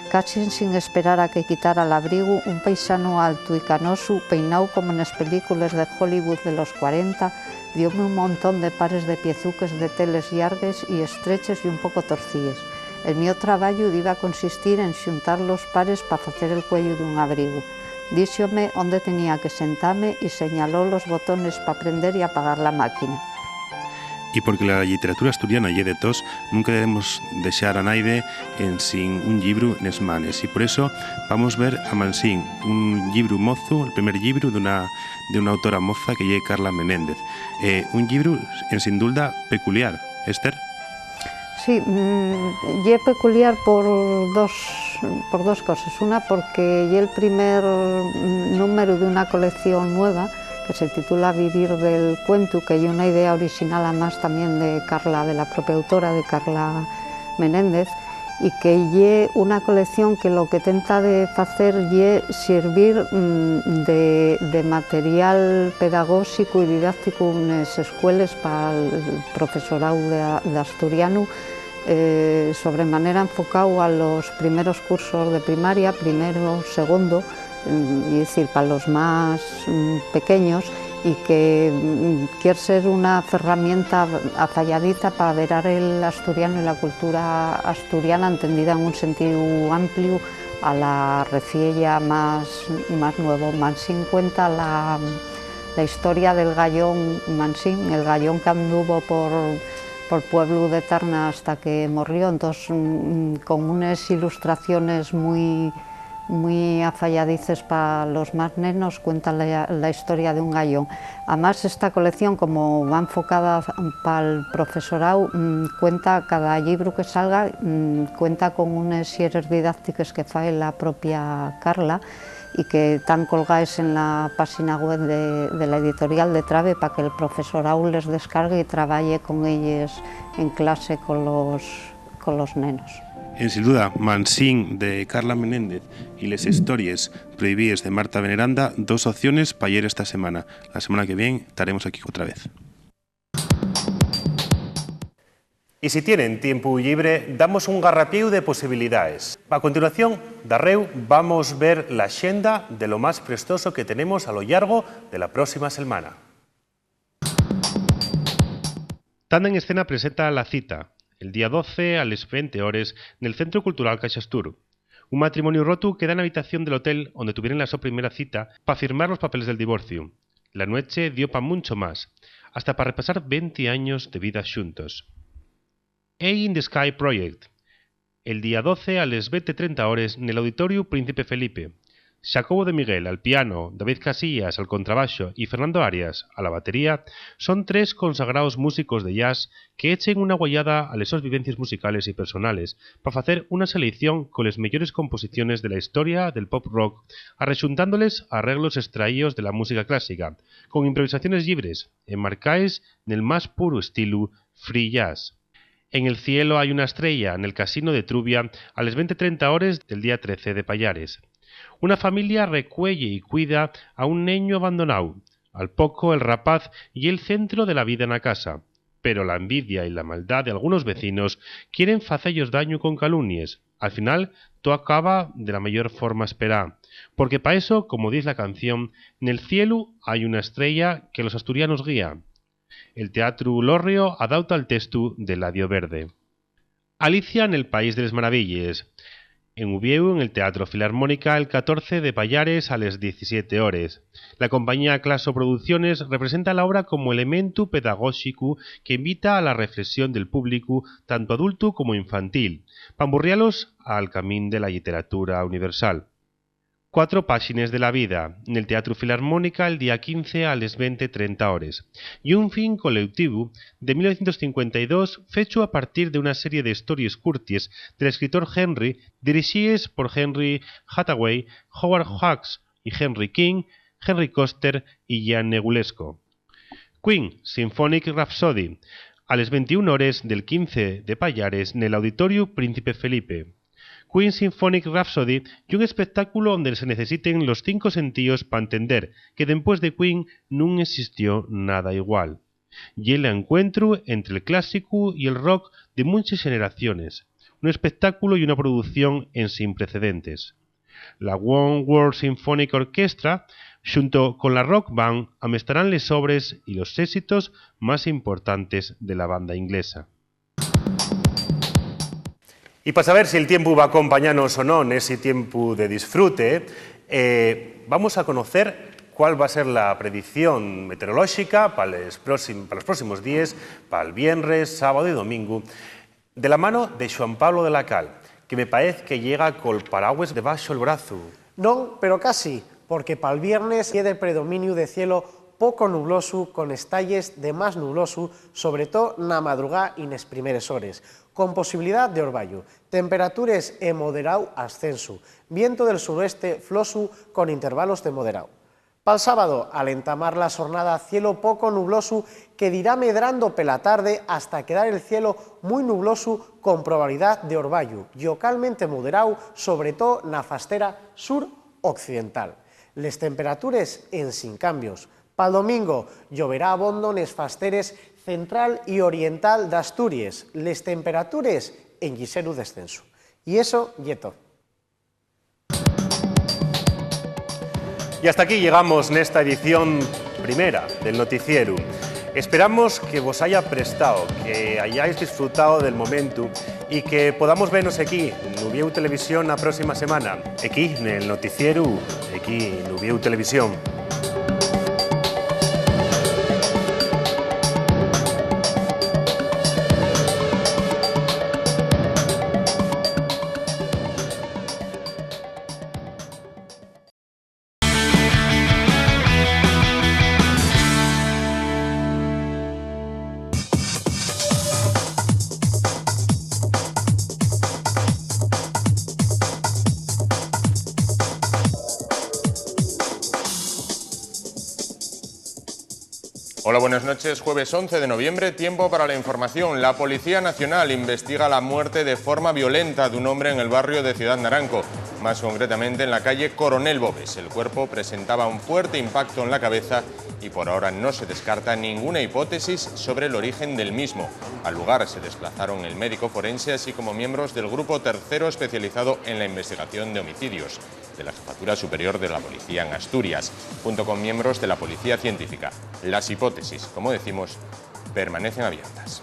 Casi sin esperar a que quitara el abrigo, un paisano alto y canoso, peinado como en las películas de Hollywood de los 40, dióme un montón de pares de piezuques de teles llargues y estreches y un poco torcidas. El mío trabajo iba a consistir en xuntar los pares para hacer el cuello de un abrigo. Díxome dónde tenía que sentarme y señaló los botones para prender y apagar la máquina. Y porque la literatura asturiana lle de tos, nunca debemos deixar a naide sin un libro nes manes, y por eso vamos ver a Mansín, un libro mozo, el primer libro de una autora moza que lle Carla Menéndez. Un libro, en sin duda, peculiar. Esther? Sí, lle peculiar por dos cosas. Una, porque lle el primer número de una colección nueva que se titula Vivir del cuento, que hay una idea original además también de Carla, de la propia autora, de Carla Menéndez, y que lle una colección que lo que tenta de hacer lle servir de material pedagógico y didáctico en las escuelas para el profesorado de asturiano, sobremanera enfocado a los primeros cursos de primaria, primero, segundo, es decir, para los más pequeños, y que quiere ser una herramienta afalladiza para verar el asturiano y la cultura asturiana entendida en un sentido amplio a la refiella más nuevo. Mansín cuenta la historia del gallón Mansín, el gallón que anduvo por pueblo de Tarna hasta que murió, entonces con unas ilustraciones muy afalladices para los más nenos, cuenta la historia de un gallón. Además, esta colección, como va enfocada para el profesorado, cuenta, cada libro que salga, cuenta con unas series didácticas que fae la propia Carla y que están colgadas en la página web de la editorial de Trave para que el profesorado les descargue y trabaje con ellos en clase con los nenos. En sin duda, Mansín de Carla Menéndez y Les historias prohibidas de Marta Veneranda, dos opciones para ayer esta semana. La semana que viene estaremos aquí otra vez. Y si tienen tiempo libre, damos un garrapieu de posibilidades. A continuación, darreu vamos ver la xenda de lo más prestoso que tenemos a lo largo de la próxima semana. Tanda en Escena presenta La Cita, el día 12 a las 20 horas en el Centro Cultural Caixastur. Un matrimonio roto queda en la habitación del hotel donde tuvieron la su primera cita para firmar los papeles del divorcio. La noche dio para mucho más, hasta para repasar 20 años de vida juntos. A in the Sky Project, el día 12 a las 20:30 horas en el Auditorio Príncipe Felipe. Jacobo de Miguel al piano, David Casillas al contrabaixo y Fernando Arias a la batería son tres consagrados músicos de jazz que echen una guayada a las vivencias musicales y personales para hacer una selección con las mejores composiciones de la historia del pop rock, arrejuntándoles arreglos extraídos de la música clásica, con improvisaciones libres, enmarcadas en el más puro estilo free jazz. En el cielo hay una estrella en el Casino de Trubia a las 20:30 horas del día 13 de Pallares. Una familia recuelle y cuida a un niño abandonado. Al poco el rapaz y el centro de la vida en la casa. Pero la envidia y la maldad de algunos vecinos quieren facellos daño con calumnies. Al final, todo acaba de la mayor forma esperada. Porque para eso, como dice la canción, en el cielo hay una estrella que los asturianos guía. El Teatro Lorrio adapta el texto de Ladio Verde. Alicia en el País de las Maravillas. En Uvieu, en el Teatro Filarmónica, el 14 de Pallares a las 17 horas. La compañía Claso Producciones representa la obra como elemento pedagógico que invita a la reflexión del público, tanto adulto como infantil, pamburrialos al camino de la literatura universal. 4 páginas de la vida, en el Teatro Filarmónica el día 15 a las 20:30 horas, y un film colectivo de 1952 fecho a partir de una serie de historias curties del escritor Henry, dirigidas por Henry Hathaway, Howard Hawks y Henry King, Henry Koster y Jan Negulesco. Queen, Symphonic Rhapsody, a las 21 horas del 15 de Pallares en el Auditorio Príncipe Felipe. Queen Symphonic Rhapsody y un espectáculo donde se necesiten los 5 sentidos para entender que después de Queen no existió nada igual. Y el encuentro entre el clásico y el rock de muchas generaciones. Un espectáculo y una producción en sin precedentes. La One World Symphonic Orchestra, junto con la Rock Band, amestarán les obras y los éxitos más importantes de la banda inglesa. Y para saber si el tiempo va a acompañarnos o no en ese tiempo de disfrute, vamos a conocer cuál va a ser la predicción meteorológica para los próximos días, para el viernes, sábado y domingo, de la mano de Joan Pablo de la Cal, que me parece que llega con el paraguas debajo del brazo. No, pero casi, porque para el viernes queda el predominio de cielo poco nubloso, con estalles de más nubloso, sobre todo na madrugada y nes primeres hores, con posibilidad de orvallo. Temperaturas en moderado ascenso, viento del suroeste floso con intervalos de moderado. Para el sábado, al entamar la jornada, cielo poco nubloso que dirá medrando pela tarde hasta quedar el cielo muy nubloso con probabilidad de orvallo, localmente moderado, sobre todo na fastera sur-occidental. Les temperaturas en sin cambios. Para el domingo, lloverá abondo nes fasteres central y oriental de Asturias, les temperaturas en lliseru descenso. Y eso, yeto. Y hasta aquí llegamos en esta edición primera del noticiero. Esperamos que vos haya prestado, que hayáis disfrutado del momento y que podamos vernos aquí en Uvieu Televisión la próxima semana. Aquí en el noticiero, aquí en Uvieu Televisión. Hola, buenas noches. Jueves 11 de noviembre, tiempo para la información. La Policía Nacional investiga la muerte de forma violenta de un hombre en el barrio de Ciudad Naranco. más concretamente en la calle Coronel Bobes. El cuerpo presentaba un fuerte impacto en la cabeza y por ahora no se descarta ninguna hipótesis sobre el origen del mismo. Al lugar se desplazaron el médico forense así como miembros del grupo tercero especializado en la investigación de homicidios de la Jefatura Superior de la Policía en Asturias, junto con miembros de la Policía Científica. Las hipótesis, como decimos, permanecen abiertas.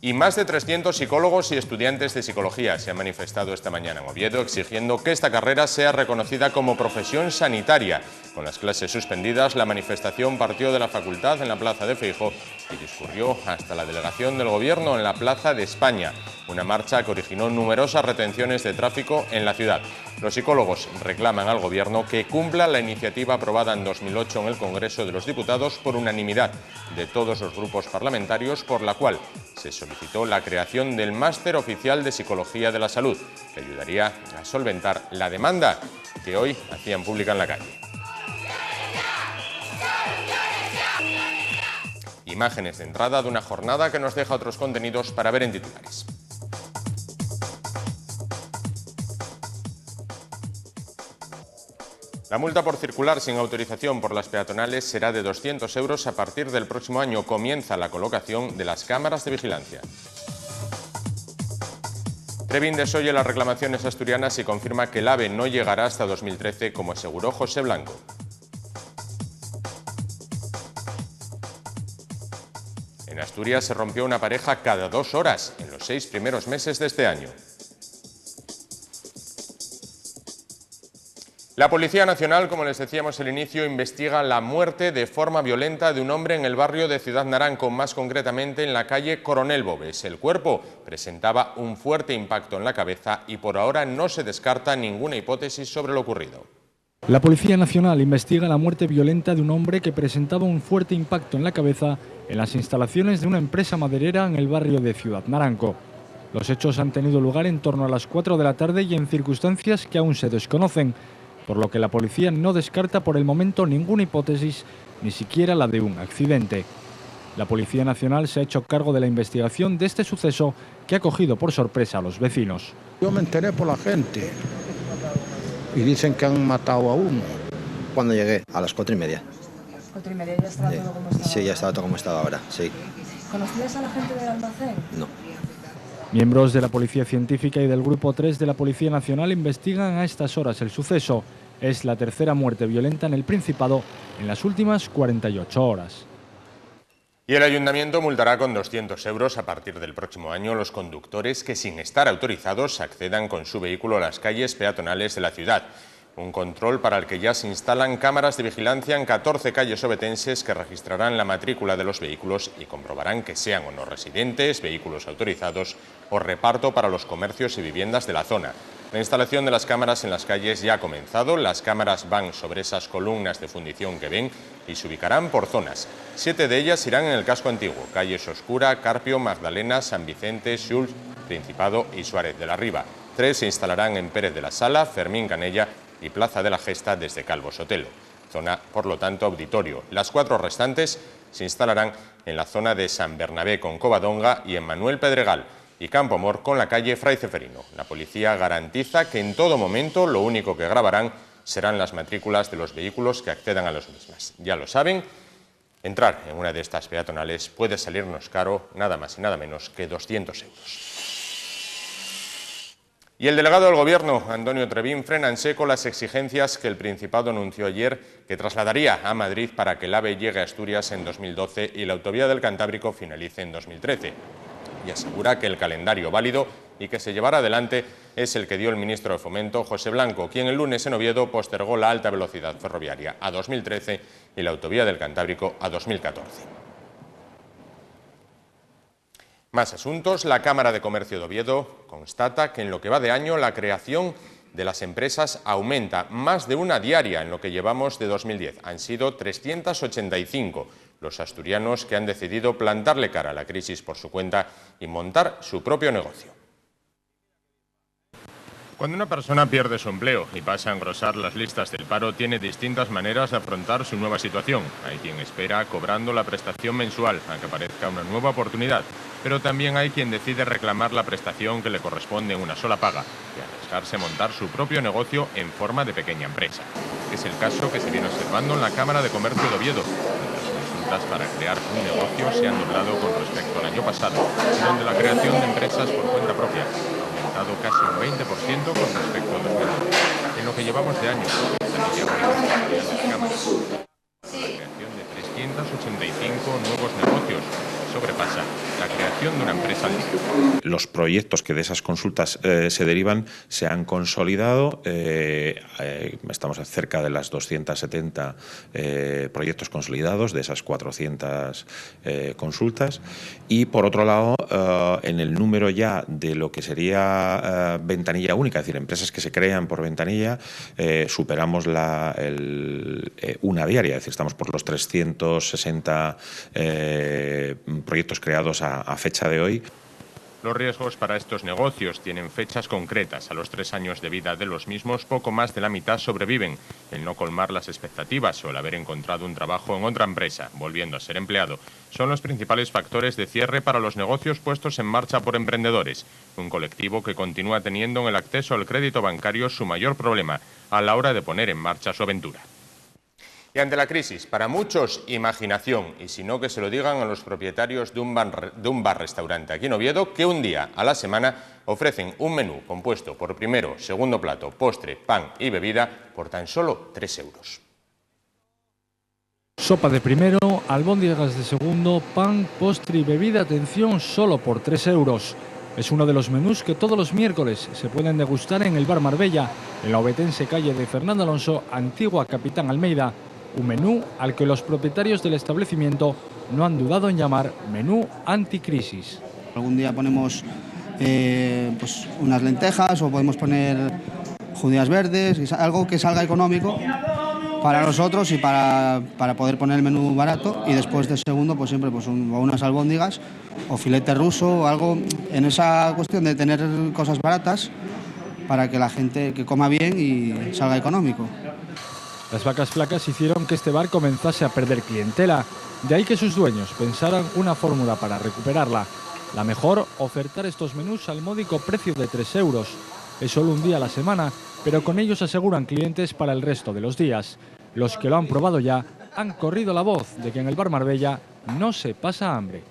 Y más de 300 psicólogos y estudiantes de psicología se han manifestado esta mañana en Oviedo exigiendo que esta carrera sea reconocida como profesión sanitaria. Con las clases suspendidas, la manifestación partió de la facultad en la Plaza de Feijóo y discurrió hasta la delegación del Gobierno en la Plaza de España. Una marcha que originó numerosas retenciones de tráfico en la ciudad. Los psicólogos reclaman al Gobierno que cumpla la iniciativa aprobada en 2008 en el Congreso de los Diputados por unanimidad de todos los grupos parlamentarios, por la cual se solicitó la creación del Máster Oficial de Psicología de la Salud, que ayudaría a solventar la demanda que hoy hacían pública en la calle. Imágenes de entrada de una jornada que nos deja otros contenidos para ver en titulares. La multa por circular sin autorización por las peatonales será de 200 euros a partir del próximo año. Comienza la colocación de las cámaras de vigilancia. Trevín desoye las reclamaciones asturianas y confirma que el AVE no llegará hasta 2013, como aseguró José Blanco. En Asturias se rompió una pareja cada 2 horas en los 6 primeros meses de este año. La Policía Nacional, como les decíamos al inicio, investiga la muerte de forma violenta de un hombre en el barrio de Ciudad Naranco, más concretamente en la calle Coronel Bobes. El cuerpo presentaba un fuerte impacto en la cabeza y por ahora no se descarta ninguna hipótesis sobre lo ocurrido. La Policía Nacional investiga la muerte violenta de un hombre que presentaba un fuerte impacto en la cabeza en las instalaciones de una empresa maderera en el barrio de Ciudad Naranco. Los hechos han tenido lugar en torno a las 4 de la tarde y en circunstancias que aún se desconocen, por lo que la policía no descarta por el momento ninguna hipótesis, ni siquiera la de un accidente. La Policía Nacional se ha hecho cargo de la investigación de este suceso que ha cogido por sorpresa a los vecinos. Yo me enteré por la gente y dicen que han matado a uno. Cuando llegué, a las 4:30. 4:30, ¿ya estaba todo como estaba? Sí, ya estaba todo como estaba ahora, sí. ¿Conocías a la gente del almacén? No. Miembros de la Policía Científica y del Grupo 3 de la Policía Nacional investigan a estas horas el suceso. Es la tercera muerte violenta en el Principado en las últimas 48 horas. Y el Ayuntamiento multará con 200 euros a partir del próximo año los conductores que sin estar autorizados accedan con su vehículo a las calles peatonales de la ciudad. Un control para el que ya se instalan cámaras de vigilancia en 14 calles obetenses que registrarán la matrícula de los vehículos y comprobarán que sean o no residentes, vehículos autorizados o reparto para los comercios y viviendas de la zona. La instalación de las cámaras en las calles ya ha comenzado. Las cámaras van sobre esas columnas de fundición que ven y se ubicarán por zonas. 7 de ellas irán en el casco antiguo: Calles Oscura, Carpio, Magdalena, San Vicente, Xulx, Principado y Suárez de la Riba. 3 se instalarán en Pérez de la Sala, Fermín Canella y Plaza de la Gesta desde Calvo Sotelo. Zona, por lo tanto, auditorio. Las 4 restantes se instalarán en la zona de San Bernabé con Covadonga y en Manuel Pedregal y Campo Amor con la calle Fray Ceferino. La policía garantiza que en todo momento lo único que grabarán serán las matrículas de los vehículos que accedan a las mismas. Ya lo saben, entrar en una de estas peatonales puede salirnos caro nada más y nada menos que 200 euros. Y el delegado del Gobierno, Antonio Trevín, frena en seco las exigencias que el Principado anunció ayer que trasladaría a Madrid para que el AVE llegue a Asturias en 2012 y la autovía del Cantábrico finalice en 2013. Y asegura que el calendario válido y que se llevará adelante es el que dio el ministro de Fomento, José Blanco, quien el lunes en Oviedo postergó la alta velocidad ferroviaria a 2013 y la autovía del Cantábrico a 2014. Más asuntos. La Cámara de Comercio de Oviedo constata que en lo que va de año la creación de las empresas aumenta, más de una diaria en lo que llevamos de 2010. Han sido 385 los asturianos que han decidido plantarle cara a la crisis por su cuenta y montar su propio negocio. Cuando una persona pierde su empleo y pasa a engrosar las listas del paro, tiene distintas maneras de afrontar su nueva situación. Hay quien espera cobrando la prestación mensual a que aparezca una nueva oportunidad, pero también hay quien decide reclamar la prestación que le corresponde en una sola paga y arriesgarse a montar su propio negocio en forma de pequeña empresa. Es el caso que se viene observando en la Cámara de Comercio de Oviedo, donde las consultas para crear un negocio se han doblado con respecto al año pasado, donde la creación de empresas por cuenta propia casi un 20% con respecto a 2009. En lo que llevamos de año, la creación de 385 nuevos negocios sobrepasa la creación de una empresa al día. Los proyectos que de esas consultas se derivan se han consolidado. Estamos cerca de las 270 proyectos consolidados de esas 400 consultas. Y por otro lado, en el número ya de lo que sería ventanilla única, es decir, empresas que se crean por ventanilla, superamos una diaria, es decir, estamos por los 360 proyectos creados a fecha de hoy. Los riesgos para estos negocios tienen fechas concretas. A los 3 años de vida de los mismos, poco más de la mitad sobreviven. El no colmar las expectativas o el haber encontrado un trabajo en otra empresa, volviendo a ser empleado, son los principales factores de cierre para los negocios puestos en marcha por emprendedores. Un colectivo que continúa teniendo en el acceso al crédito bancario su mayor problema a la hora de poner en marcha su aventura. Y ante la crisis, para muchos, imaginación, y si no, que se lo digan a los propietarios de un bar-restaurante aquí en Oviedo, que un día a la semana ofrecen un menú compuesto por primero, segundo plato, postre, pan y bebida por tan solo 3 euros. Sopa de primero, albóndigas de segundo, pan, postre y bebida, atención, solo por 3 euros. Es uno de los menús que todos los miércoles se pueden degustar en el Bar Marbella, en la ovetense calle de Fernando Alonso, antigua Capitán Almeida. Un menú al que los propietarios del establecimiento no han dudado en llamar menú anticrisis. Algún día ponemos pues unas lentejas o podemos poner judías verdes, algo que salga económico para nosotros y para poder poner el menú barato, y después de segundo pues siempre pues unas albóndigas o filete ruso o algo, en esa cuestión de tener cosas baratas para que la gente que coma bien y salga económico. Las vacas flacas hicieron que este bar comenzase a perder clientela, de ahí que sus dueños pensaran una fórmula para recuperarla. La mejor, ofertar estos menús al módico precio de 3 euros. Es solo un día a la semana, pero con ellos aseguran clientes para el resto de los días. Los que lo han probado ya han corrido la voz de que en el Bar Marbella no se pasa hambre.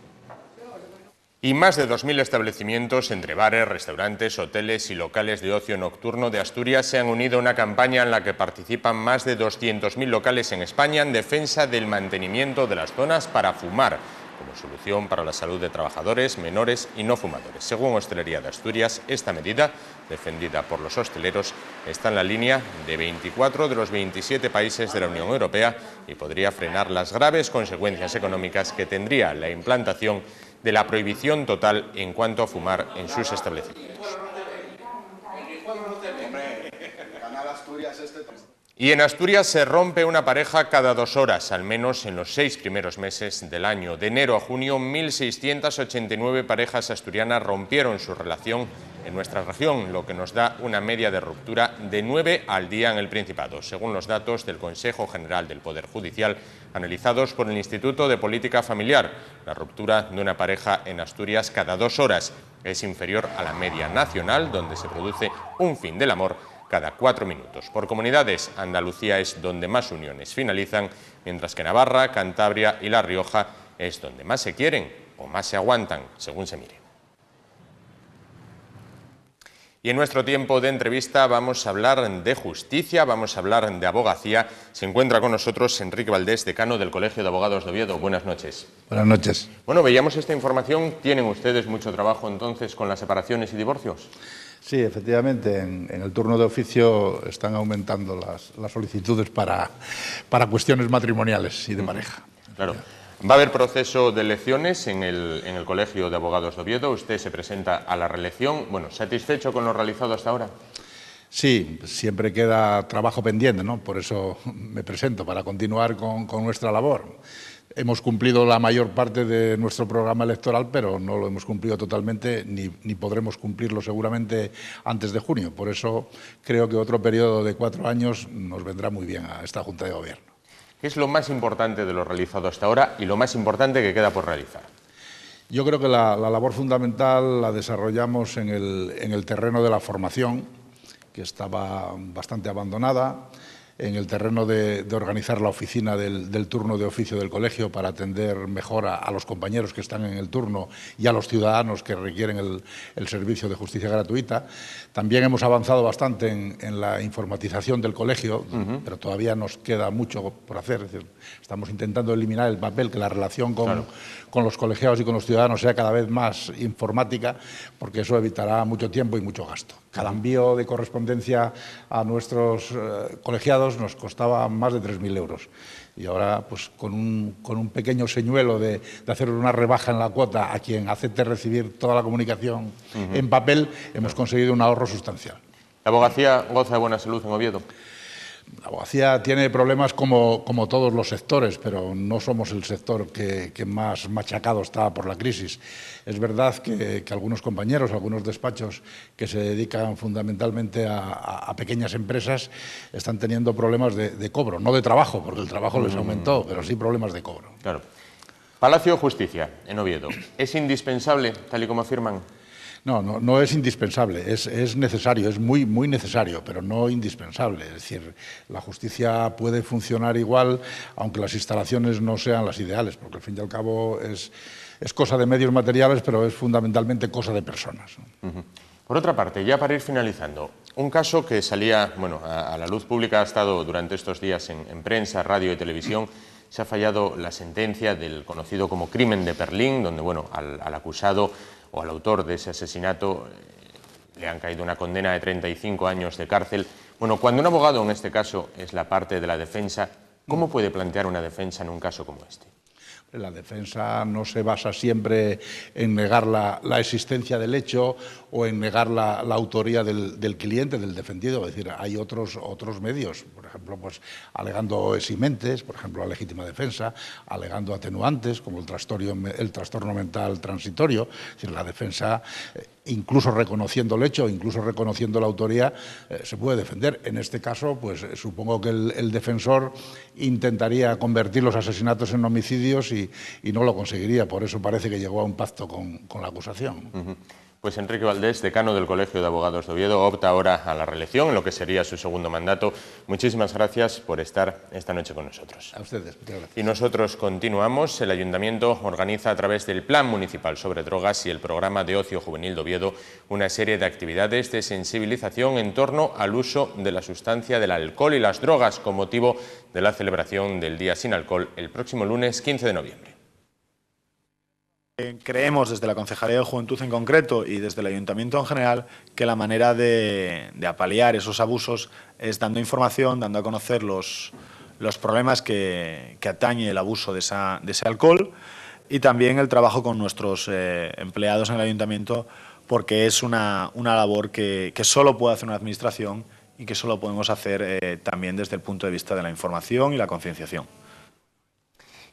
Y más de 2.000 establecimientos entre bares, restaurantes, hoteles y locales de ocio nocturno de Asturias se han unido a una campaña en la que participan más de 200.000 locales en España en defensa del mantenimiento de las zonas para fumar, como solución para la salud de trabajadores, menores y no fumadores. Según Hostelería de Asturias, esta medida, defendida por los hosteleros, está en la línea de 24 de los 27 países de la Unión Europea y podría frenar las graves consecuencias económicas que tendría la implantación de la prohibición total en cuanto a fumar en sus establecimientos. Y en Asturias se rompe una pareja cada 2 horas, al menos en los 6 primeros meses del año. De enero a junio, 1.689 parejas asturianas rompieron su relación en nuestra región, lo que nos da una media de ruptura de 9 al día en el Principado, según los datos del Consejo General del Poder Judicial, analizados por el Instituto de Política Familiar. La ruptura de una pareja en Asturias cada 2 horas es inferior a la media nacional, donde se produce un fin del amor cada 4 minutos. Por comunidades, Andalucía es donde más uniones finalizan, mientras que Navarra, Cantabria y La Rioja es donde más se quieren o más se aguantan, según se mire. Y en nuestro tiempo de entrevista vamos a hablar de justicia, vamos a hablar de abogacía. Se encuentra con nosotros Enrique Valdés, decano del Colegio de Abogados de Oviedo. Buenas noches. Buenas noches. Bueno, veíamos esta información. ¿Tienen ustedes mucho trabajo entonces con las separaciones y divorcios? Sí, efectivamente, en el turno de oficio están aumentando las solicitudes para cuestiones matrimoniales y de pareja. Claro. Va a haber proceso de elecciones en el Colegio de Abogados de Oviedo. Usted se presenta a la reelección. Bueno, ¿satisfecho con lo realizado hasta ahora? Sí, siempre queda trabajo pendiente, ¿no? Por eso me presento, para continuar con nuestra labor. Hemos cumplido la mayor parte de nuestro programa electoral, pero no lo hemos cumplido totalmente, ni podremos cumplirlo seguramente antes de junio. Por eso creo que otro periodo de 4 años nos vendrá muy bien a esta Junta de Gobierno. ¿Qué es lo más importante de lo realizado hasta ahora y lo más importante que queda por realizar? Yo creo que la labor fundamental la desarrollamos en el terreno de la formación, que estaba bastante abandonada, en el terreno de organizar la oficina del turno de oficio del colegio para atender mejor a los compañeros que están en el turno y a los ciudadanos que requieren el servicio de justicia gratuita. También hemos avanzado bastante en la informatización del colegio, pero todavía nos queda mucho por hacer. Es decir, estamos intentando eliminar el papel, que la relación con los colegiados y con los ciudadanos sea cada vez más informática, porque eso evitará mucho tiempo y mucho gasto. Cada envío de correspondencia a nuestros colegiados nos costaba más de 3.000 euros. Y ahora, pues con un pequeño señuelo de hacer una rebaja en la cuota a quien acepte recibir toda la comunicación en papel, hemos conseguido un ahorro sustancial. ¿La abogacía goza de buena salud en Oviedo? La abogacía tiene problemas como todos los sectores, pero no somos el sector que más machacado está por la crisis. Es verdad que algunos compañeros, algunos despachos que se dedican fundamentalmente a pequeñas empresas están teniendo problemas de cobro, no de trabajo, porque el trabajo les aumentó, pero sí problemas de cobro. Claro. Palacio de Justicia, en Oviedo, ¿es indispensable, tal y como afirman? No es indispensable, es necesario, es muy necesario, pero no indispensable. Es decir, la justicia puede funcionar igual, aunque las instalaciones no sean las ideales, porque al fin y al cabo es cosa de medios materiales, pero es fundamentalmente cosa de personas. Por otra parte, ya para ir finalizando, un caso que salía a la luz pública, ha estado durante estos días en prensa, radio y televisión. Se ha fallado la sentencia del conocido como crimen de Perlín, donde al acusado o al autor de ese asesinato le han caído una condena de 35 años de cárcel. Cuando un abogado, en este caso, es la parte de la defensa, ¿cómo puede plantear una defensa en un caso como este? La defensa no se basa siempre en negar la existencia del hecho o en negar la autoría del cliente, del defendido. Es decir, hay otros medios, por ejemplo, pues alegando eximentes, por ejemplo, la legítima defensa, alegando atenuantes, como el trastorno mental transitorio. Es decir, la defensa, incluso reconociendo el hecho, incluso reconociendo la autoría, se puede defender. En este caso, pues supongo que el defensor intentaría convertir los asesinatos en homicidios y no lo conseguiría. Por eso parece que llegó a un pacto con la acusación. Pues Enrique Valdés, decano del Colegio de Abogados de Oviedo, opta ahora a la reelección, en lo que sería su segundo mandato. Muchísimas gracias por estar esta noche con nosotros. A ustedes, muchas gracias. Y nosotros continuamos. El Ayuntamiento organiza a través del Plan Municipal sobre Drogas y el Programa de Ocio Juvenil de Oviedo una serie de actividades de sensibilización en torno al uso de la sustancia del alcohol y las drogas, con motivo de la celebración del Día Sin Alcohol el próximo lunes 15 de noviembre. Creemos desde la Concejalía de Juventud en concreto y desde el Ayuntamiento en general que la manera de apalear esos abusos es dando información, dando a conocer los problemas que atañe el abuso de ese alcohol, y también el trabajo con nuestros empleados en el Ayuntamiento, porque es una labor que solo puede hacer una administración y que solo podemos hacer también desde el punto de vista de la información y la concienciación.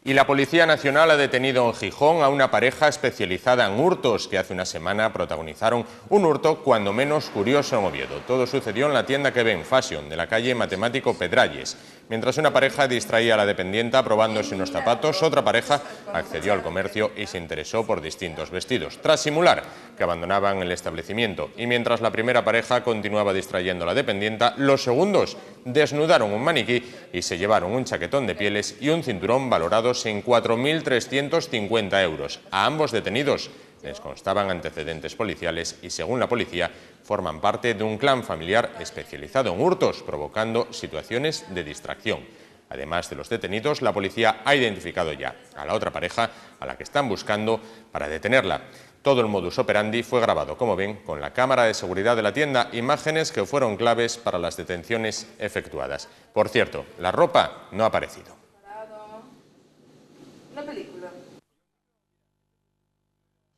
Y la Policía Nacional ha detenido en Gijón a una pareja especializada en hurtos que hace una semana protagonizaron un hurto cuando menos curioso en Oviedo. Todo sucedió en la tienda que ven Fashion de la calle Matemático Pedralles. Mientras una pareja distraía a la dependienta probándose unos zapatos, otra pareja accedió al comercio y se interesó por distintos vestidos, tras simular que abandonaban el establecimiento. Y mientras la primera pareja continuaba distrayendo a la dependienta, los segundos desnudaron un maniquí y se llevaron un chaquetón de pieles y un cinturón valorados en 4.350 euros. A ambos detenidos les constaban antecedentes policiales y, según la policía, forman parte de un clan familiar especializado en hurtos, provocando situaciones de distracción. Además de los detenidos, la policía ha identificado ya a la otra pareja, a la que están buscando para detenerla. Todo el modus operandi fue grabado, como ven, con la cámara de seguridad de la tienda, imágenes que fueron claves para las detenciones efectuadas. Por cierto, la ropa no ha aparecido. Una película.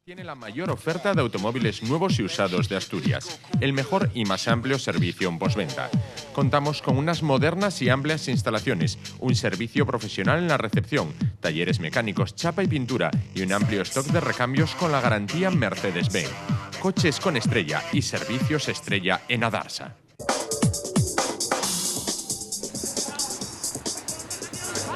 Tiene la mayor oferta de automóviles nuevos y usados de Asturias, el mejor y más amplio servicio en postventa. Contamos con unas modernas y amplias instalaciones, un servicio profesional en la recepción, talleres mecánicos, chapa y pintura y un amplio stock de recambios con la garantía Mercedes-Benz. Coches con estrella y servicios estrella en Adarsa.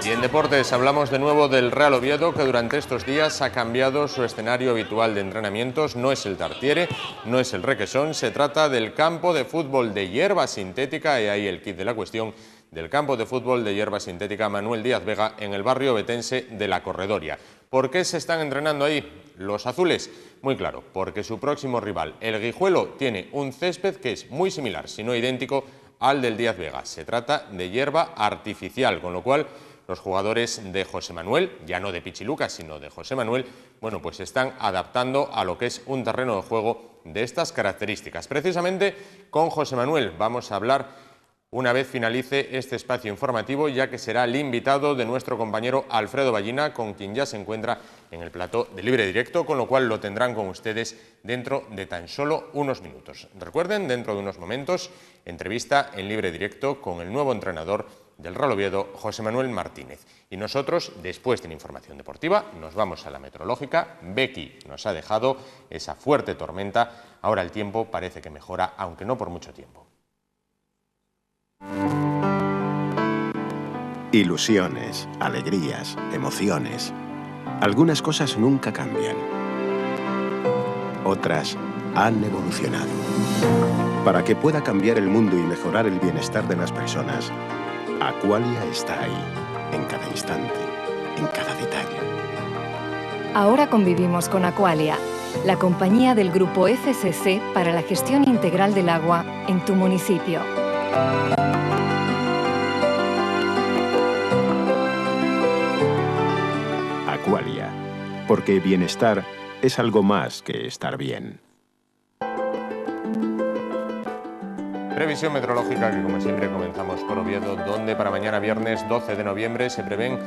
Y en deportes hablamos de nuevo del Real Oviedo, que durante estos días ha cambiado su escenario habitual de entrenamientos. No es el Tartiere, no es el Requesón, se trata del campo de fútbol de hierba sintética, y ahí el kit de la cuestión, del campo de fútbol de hierba sintética Manuel Díaz Vega en el barrio ovetense de La Corredoria. ¿Por qué se están entrenando ahí los azules? Muy claro, porque su próximo rival, el Guijuelo, tiene un césped que es muy similar, si no idéntico, al del Díaz Vega. Se trata de hierba artificial, con lo cual los jugadores de José Manuel, ya no de Pichilucas, sino de José Manuel, bueno, pues se están adaptando a lo que es un terreno de juego de estas características. Precisamente con José Manuel vamos a hablar una vez finalice este espacio informativo, ya que será el invitado de nuestro compañero Alfredo Ballina, con quien ya se encuentra en el plató de Libre Directo, con lo cual lo tendrán con ustedes dentro de tan solo unos minutos. Recuerden, dentro de unos momentos, entrevista en Libre Directo con el nuevo entrenador del Real Oviedo, José Manuel Martínez. Y nosotros, después de la información deportiva, nos vamos a la meteorológica. Becky nos ha dejado esa fuerte tormenta. Ahora el tiempo parece que mejora, aunque no por mucho tiempo. Ilusiones, alegrías, emociones. Algunas cosas nunca cambian. Otras han evolucionado. Para que pueda cambiar el mundo y mejorar el bienestar de las personas, Aqualia está ahí, en cada instante, en cada detalle. Ahora convivimos con Aqualia, la compañía del grupo FSC para la gestión integral del agua en tu municipio. Aqualia, porque bienestar es algo más que estar bien. Previsión meteorológica que, como siempre, comenzamos por Oviedo, donde para mañana viernes 12 de noviembre se prevén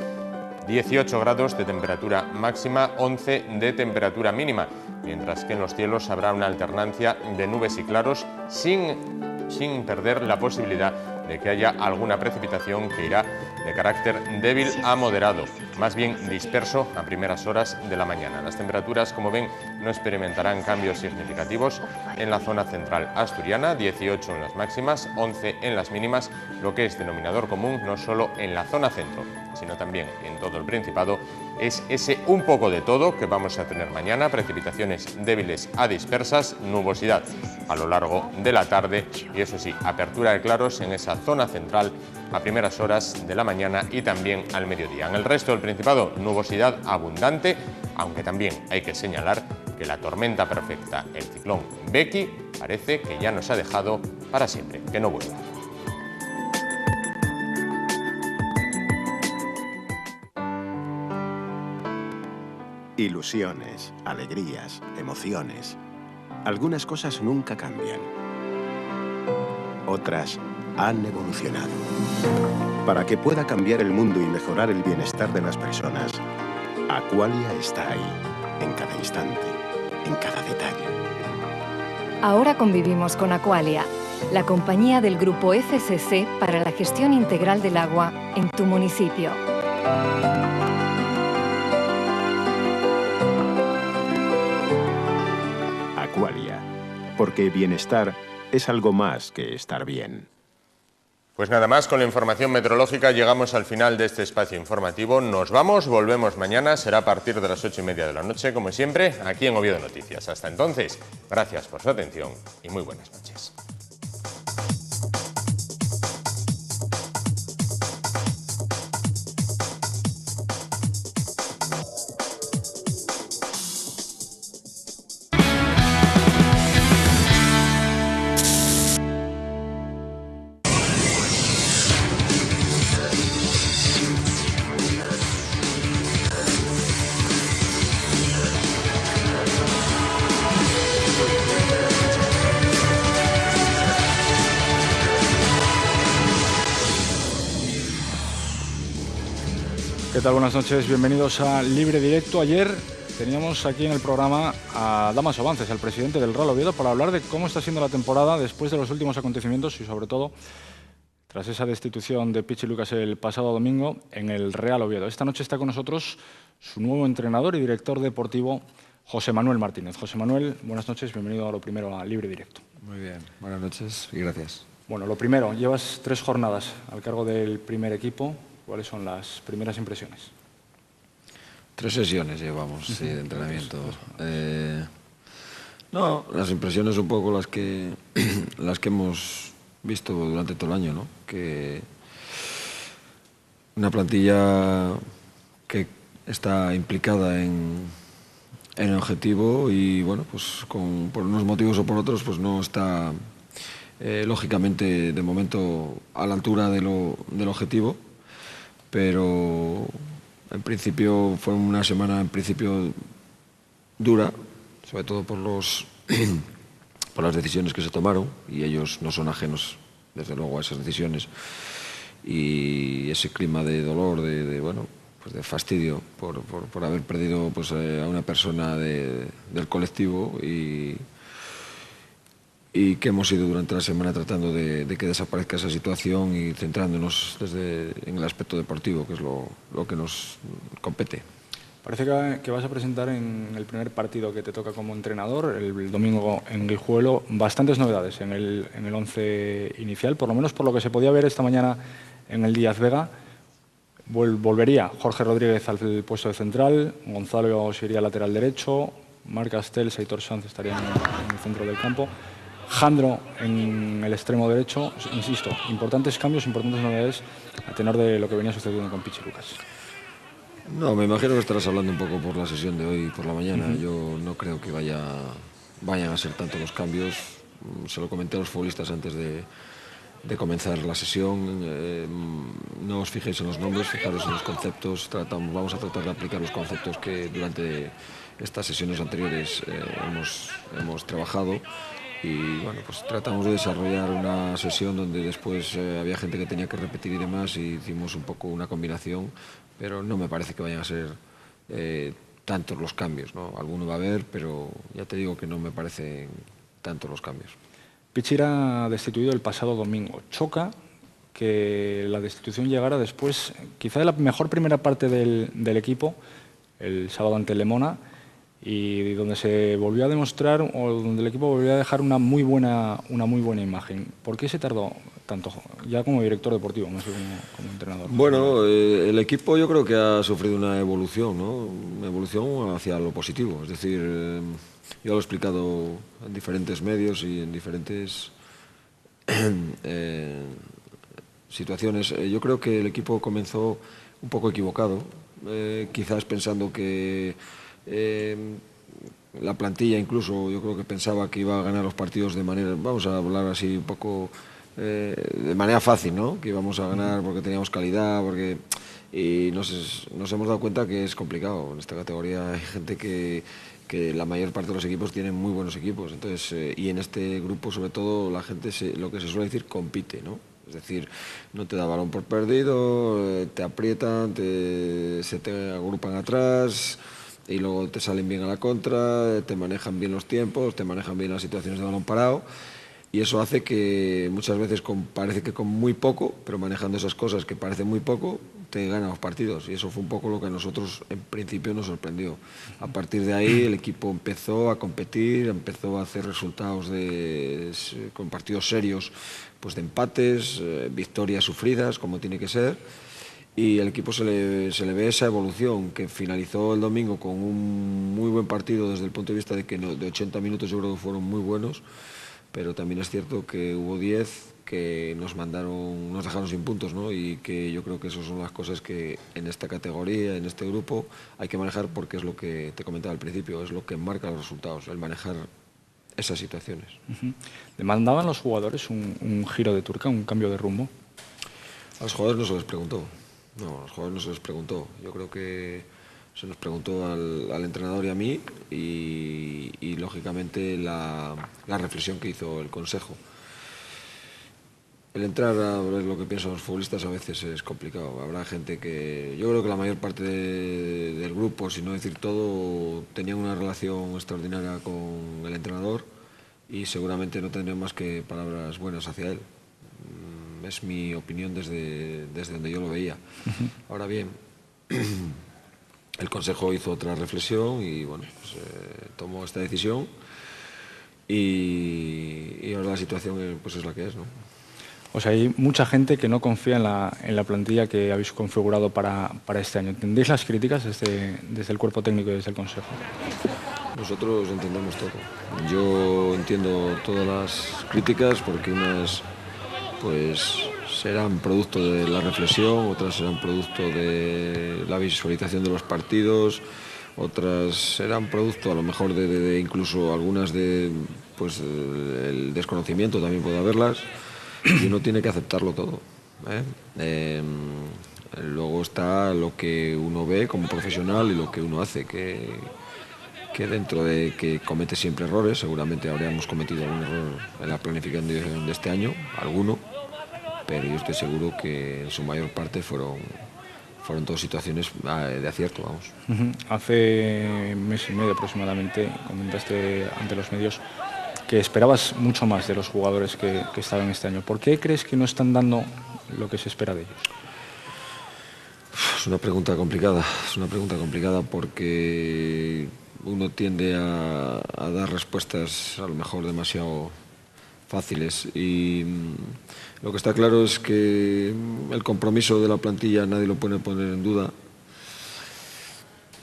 18 grados de temperatura máxima, 11 de temperatura mínima, mientras que en los cielos habrá una alternancia de nubes y claros sin perder la posibilidad de que haya alguna precipitación que irá de carácter débil a moderado, más bien disperso a primeras horas de la mañana. Las temperaturas, como ven, no experimentarán cambios significativos en la zona central asturiana, 18 en las máximas, 11 en las mínimas, lo que es denominador común no solo en la zona centro, sino también en todo el Principado, es ese un poco de todo que vamos a tener mañana: precipitaciones débiles a dispersas, nubosidad a lo largo de la tarde y, eso sí, apertura de claros en esa zona central a primeras horas de la mañana y también al mediodía. En el resto del Principado, nubosidad abundante, aunque también hay que señalar que la tormenta perfecta, el ciclón Becky, parece que ya nos ha dejado para siempre, que no vuelva. Ilusiones, alegrías, emociones. Algunas cosas nunca cambian. Otras han evolucionado. Para que pueda cambiar el mundo y mejorar el bienestar de las personas, Aqualia está ahí, en cada instante, en cada detalle. Ahora convivimos con Aqualia, la compañía del grupo FSC para la gestión integral del agua en tu municipio. Aqualia, porque bienestar es algo más que estar bien. Pues nada más, con la información meteorológica llegamos al final de este espacio informativo. Nos vamos, volvemos mañana, será a partir de las 8:30 de la noche, como siempre, aquí en Oviedo Noticias. Hasta entonces, gracias por su atención y muy buenas noches. ¿Qué tal? Buenas noches, bienvenidos a Libre Directo. Ayer Teníamos aquí en el programa a Damaso Bances, el presidente del Real Oviedo, para hablar de cómo está siendo la temporada después de los últimos acontecimientos y sobre todo tras esa destitución de Pichi Lucas el pasado domingo en el Real Oviedo. Esta noche está con nosotros su nuevo entrenador y director deportivo, José Manuel Martínez. José Manuel, buenas noches, bienvenido a lo primero a Libre Directo. Muy bien, buenas noches y gracias. Bueno, lo primero, llevas 3 jornadas al cargo del primer equipo. ¿Cuáles son las primeras impresiones? 3 sesiones llevamos sí, de entrenamiento. No, las impresiones un poco las que hemos visto durante todo el año, ¿no? Que una plantilla que está implicada en el objetivo y bueno, pues por unos motivos o por otros, pues no está lógicamente de momento a la altura del objetivo, pero en principio fue una semana en principio dura, sobre todo por las decisiones que se tomaron, y ellos no son ajenos desde luego a esas decisiones, y ese clima de dolor, bueno, pues de fastidio por haber perdido pues, a una persona del colectivo y que hemos ido durante la semana tratando de que desaparezca esa situación y centrándonos en el aspecto deportivo, que es lo que nos compete. Parece que vas a presentar en el primer partido que te toca como entrenador, el domingo en Guijuelo, bastantes novedades en el 11 inicial, por lo menos por lo que se podía ver esta mañana en el Díaz Vega. Volvería Jorge Rodríguez al puesto de central, Gonzalo sería lateral derecho, Marc Castells, Aitor Sanz estarían en el centro del campo, Jandro en el extremo derecho. Insisto, importantes cambios, importantes novedades a tenor de lo que venía sucediendo con Pichi Lucas. No, me imagino que estarás hablando un poco por la sesión de hoy por la mañana. Yo no creo que vayan a ser tanto los cambios. Se lo comenté a los futbolistas antes de comenzar la sesión. No os fijéis en los nombres, fijaros en los conceptos. Vamos a tratar de aplicar los conceptos que durante estas sesiones anteriores hemos trabajado. Y bueno, pues tratamos de desarrollar una sesión donde después había gente que tenía que repetir y demás, y hicimos un poco una combinación, pero no me parece que vayan a ser tantos los cambios, ¿no? Alguno va a haber, pero ya te digo que no me parecen tantos los cambios. Pichi era destituido el pasado domingo. Choca que la destitución llegara después, quizá de la mejor primera parte del equipo, el sábado ante Lemona, y donde se volvió a demostrar, o donde el equipo volvió a dejar una muy buena imagen. ¿Por qué se tardó tanto, ya como director deportivo, no sé como entrenador? Bueno, el equipo yo creo que ha sufrido una evolución, ¿no? Una evolución hacia lo positivo. Es decir, yo lo he explicado en diferentes medios y en diferentes situaciones. Yo creo que el equipo comenzó un poco equivocado, quizás pensando que la plantilla incluso yo creo que pensaba que iba a ganar los partidos de manera, vamos a hablar así un poco de manera fácil, ¿no? Que íbamos a ganar porque teníamos calidad, y nos hemos dado cuenta que es complicado. En esta categoría hay gente que la mayor parte de los equipos tienen muy buenos equipos, entonces y en este grupo sobre todo la gente lo que se suele decir compite, ¿no? Es decir, no te da balón por perdido, te aprietan, se te agrupan atrás y luego te salen bien a la contra, te manejan bien los tiempos, te manejan bien las situaciones de balón parado, y eso hace que muchas veces parece que con muy poco, pero manejando esas cosas que parecen muy poco, te ganan los partidos, y eso fue un poco lo que a nosotros en principio nos sorprendió. A partir de ahí el equipo empezó a competir, empezó a hacer resultados con partidos serios, pues de empates, victorias sufridas, como tiene que ser, y el equipo se le ve esa evolución, que finalizó el domingo con un muy buen partido desde el punto de vista de que de 80 minutos yo creo que fueron muy buenos, pero también es cierto que hubo 10 que nos dejaron sin puntos, ¿no? Y que yo creo que esas son las cosas que en esta categoría, en este grupo, hay que manejar, porque es lo que te comentaba al principio, es lo que marca los resultados, el manejar esas situaciones. ¿Demandaban los jugadores un giro de tuerca, un cambio de rumbo? A los jugadores no se les preguntó. No, a los jugadores no se les preguntó. Yo creo que se nos preguntó al entrenador y a mí, y lógicamente la reflexión que hizo el Consejo. el entrar a ver lo que piensan los futbolistas a veces es complicado. Habrá gente que, yo creo que la mayor parte del grupo, si no decir todo, tenía una relación extraordinaria con el entrenador y seguramente no tendría más que palabras buenas hacia él. Es mi opinión desde donde yo lo veía. Ahora bien, el Consejo hizo otra reflexión y bueno, pues, tomó esta decisión y ahora la situación pues es la que es, ¿no? O sea, hay mucha gente que no confía en la plantilla que habéis configurado para este año. ¿Entendéis las críticas desde el cuerpo técnico y desde el Consejo? Nosotros entendemos todo. Yo entiendo todas las críticas porque unas pues serán producto de la reflexión, otras serán producto de la visualización de los partidos, otras serán producto a lo mejor de incluso algunas de pues el desconocimiento, también puede haberlas. Y uno tiene que aceptarlo todo, ¿eh? Luego está lo que uno ve como profesional y lo que uno hace, que dentro de que comete siempre errores, seguramente habríamos cometido algún error en la planificación de este año, alguno, pero yo estoy seguro que en su mayor parte fueron todas situaciones de acierto, vamos. Hace mes y medio aproximadamente comentaste ante los medios que esperabas mucho más de los jugadores que estaban este año. ¿Por qué crees que no están dando lo que se espera de ellos? Es una pregunta complicada porque uno tiende a dar respuestas a lo mejor demasiado fáciles y lo que está claro es que el compromiso de la plantilla nadie lo puede poner en duda.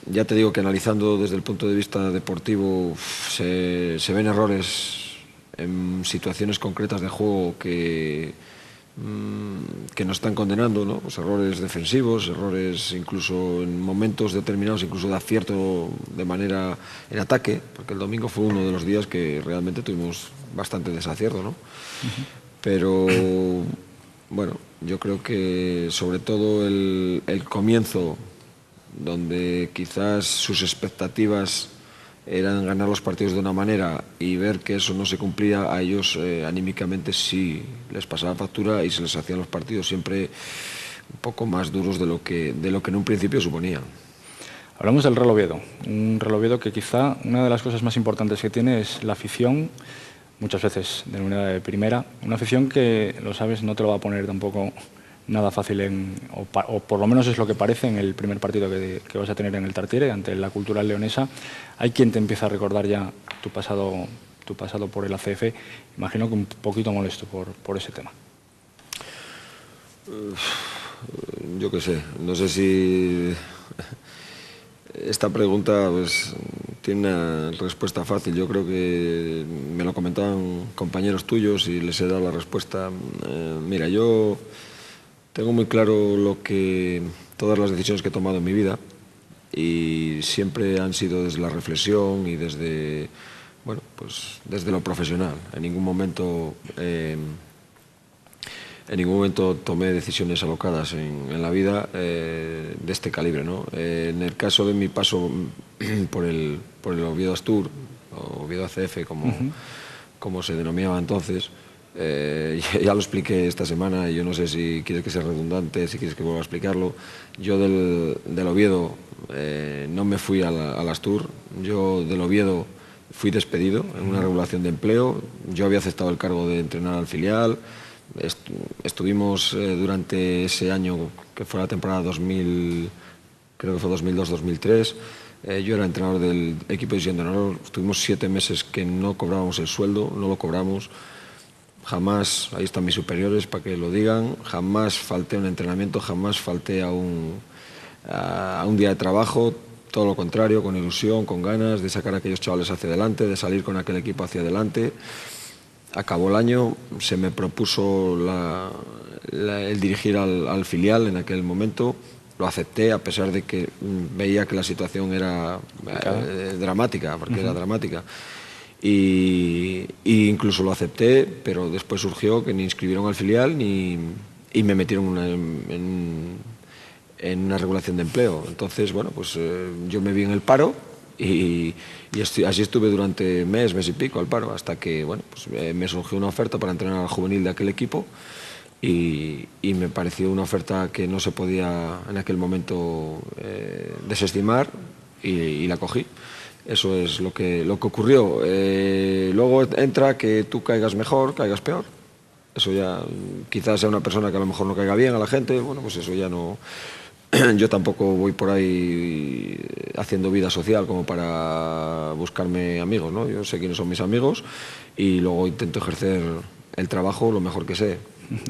Ya te digo que analizando desde el punto de vista deportivo se ven errores en situaciones concretas de juego que nos están condenando, ¿no? Pues errores defensivos, errores incluso en momentos determinados, incluso de acierto de manera en ataque, porque el domingo fue uno de los días que realmente tuvimos bastante desacierto, ¿no? Pero bueno, yo creo que sobre todo el comienzo, donde quizás sus expectativas eran ganar los partidos de una manera y ver que eso no se cumplía, a ellos anímicamente sí les pasaba factura y se les hacían los partidos siempre un poco más duros de lo que en un principio suponían. Hablamos del Real Oviedo, un Real Oviedo que quizá una de las cosas más importantes que tiene es la afición, muchas veces denominada de primera, una afición que, lo sabes, no te lo va a poner tampoco nada fácil, o por lo menos es lo que parece en el primer partido que vas a tener en el Tartiere, ante la Cultural Leonesa. Hay quien te empieza a recordar ya tu pasado por el ACF, imagino que un poquito molesto por ese tema. Yo qué sé, no sé si esta pregunta pues tiene una respuesta fácil. Yo creo que me lo comentaban compañeros tuyos y les he dado la respuesta. Mira, yo tengo muy claro todas las decisiones que he tomado en mi vida y siempre han sido desde la reflexión y desde lo profesional. En ningún momento tomé decisiones alocadas en la vida de este calibre, ¿no? En el caso de mi paso por el Oviedo Astur, o Oviedo ACF, como se denominaba entonces, ya lo expliqué esta semana y yo no sé si quieres que sea redundante, si quieres que vuelva a explicarlo. Yo del Oviedo no me fui al Astur, yo del Oviedo fui despedido en una regulación de empleo. Yo había aceptado el cargo de entrenar al filial. Estuvimos durante ese año, que fue la temporada 2000, creo que fue 2002-2003, yo era entrenador del equipo de División de Honor. Estuvimos 7 meses que no cobrábamos el sueldo, no lo cobramos. Jamás, ahí están mis superiores para que lo digan, jamás falté a un entrenamiento, jamás falté a un día de trabajo, todo lo contrario, con ilusión, con ganas de sacar a aquellos chavales hacia adelante, de salir con aquel equipo hacia adelante. Acabó el año, se me propuso el dirigir al filial en aquel momento, lo acepté a pesar de que veía que la situación era dramática, porque era dramática. Y incluso lo acepté, pero después surgió que ni inscribieron al filial y me metieron en una regulación de empleo. Entonces, bueno, pues yo me vi en el paro y así estuve durante mes y pico al paro, hasta que, bueno, pues me surgió una oferta para entrenar al juvenil de aquel equipo y me pareció una oferta que no se podía en aquel momento desestimar y la cogí. Eso es lo que ocurrió. Luego entra que tú caigas mejor, caigas peor. Eso ya, quizás sea una persona que a lo mejor no caiga bien a la gente, bueno, pues eso ya no... Yo tampoco voy por ahí haciendo vida social como para buscarme amigos, ¿no? Yo sé quiénes son mis amigos y luego intento ejercer el trabajo lo mejor que sé.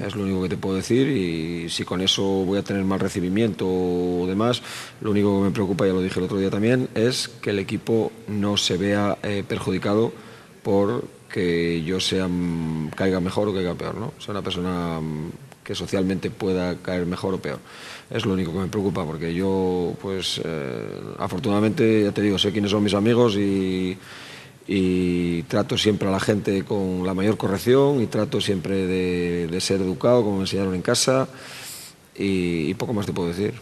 Es lo único que te puedo decir, y si con eso voy a tener mal recibimiento o demás, lo único que me preocupa, ya lo dije el otro día también, es que el equipo no se vea perjudicado por que yo caiga mejor o caiga peor, ¿no? Sea una persona que socialmente pueda caer mejor o peor. Es lo único que me preocupa, porque yo, pues, afortunadamente, ya te digo, sé quiénes son mis amigos y trato siempre a la gente con la mayor corrección y trato siempre de ser educado, como me enseñaron en casa, y poco más te puedo decir.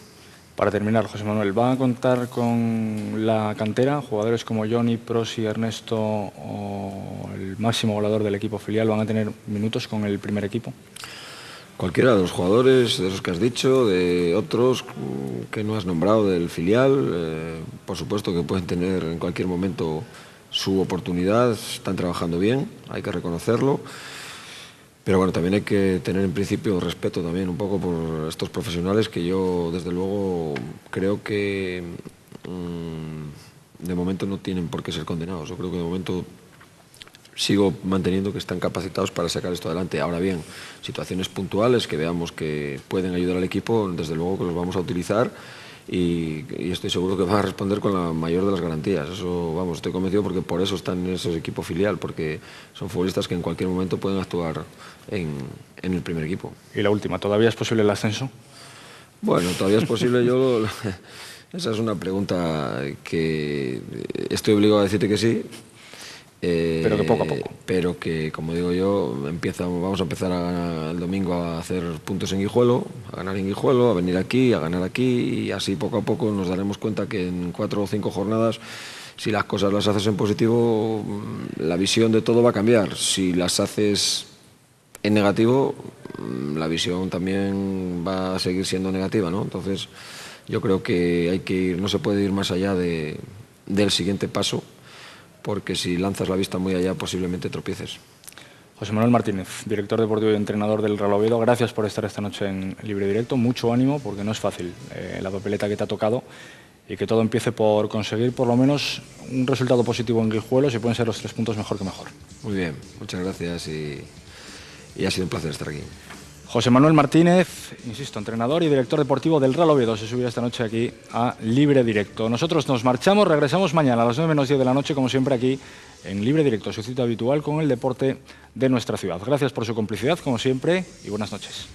Para terminar, José Manuel, ¿van a contar con la cantera? Jugadores como Johnny, Prosi, Ernesto o el máximo goleador del equipo filial van a tener minutos con el primer equipo. Cualquiera de los jugadores, de los que has dicho, de otros que no has nombrado del filial, por supuesto que pueden tener en cualquier momento su oportunidad, están trabajando bien, hay que reconocerlo, pero bueno, también hay que tener en principio respeto también un poco por estos profesionales que yo desde luego creo que de momento no tienen por qué ser condenados. Yo creo que de momento sigo manteniendo que están capacitados para sacar esto adelante. Ahora bien, situaciones puntuales que veamos que pueden ayudar al equipo, desde luego que los vamos a utilizar. Y estoy seguro que van a responder con la mayor de las garantías. Eso, vamos, estoy convencido, porque por eso están en ese equipo filial, porque son futbolistas que en cualquier momento pueden actuar en el primer equipo. Y la última, ¿todavía es posible el ascenso? Bueno, todavía es posible. Esa es una pregunta que estoy obligado a decirte que sí. Pero que poco a poco. Pero que, como digo yo, vamos a empezar el domingo a hacer puntos en Guijuelo, a ganar en Guijuelo, a venir aquí, a ganar aquí, y así poco a poco nos daremos cuenta que en 4 o 5 jornadas, si las cosas las haces en positivo, la visión de todo va a cambiar. Si las haces en negativo, la visión también va a seguir siendo negativa, ¿no? Entonces, yo creo que no se puede ir más allá del siguiente paso, porque si lanzas la vista muy allá, posiblemente tropieces. José Manuel Martínez, director deportivo y entrenador del Real Oviedo, gracias por estar esta noche en Libre Directo. Mucho ánimo, porque no es fácil la papeleta que te ha tocado, y que todo empiece por conseguir por lo menos un resultado positivo en Guijuelo. Si pueden ser los 3 puntos, mejor que mejor. Muy bien, muchas gracias y ha sido un placer estar aquí. José Manuel Martínez, insisto, entrenador y director deportivo del Real Oviedo, se subirá esta noche aquí a Libre Directo. Nosotros nos marchamos, regresamos mañana a las 9 menos 10 de la noche, como siempre, aquí en Libre Directo, su cita habitual con el deporte de nuestra ciudad. Gracias por su complicidad, como siempre, y buenas noches.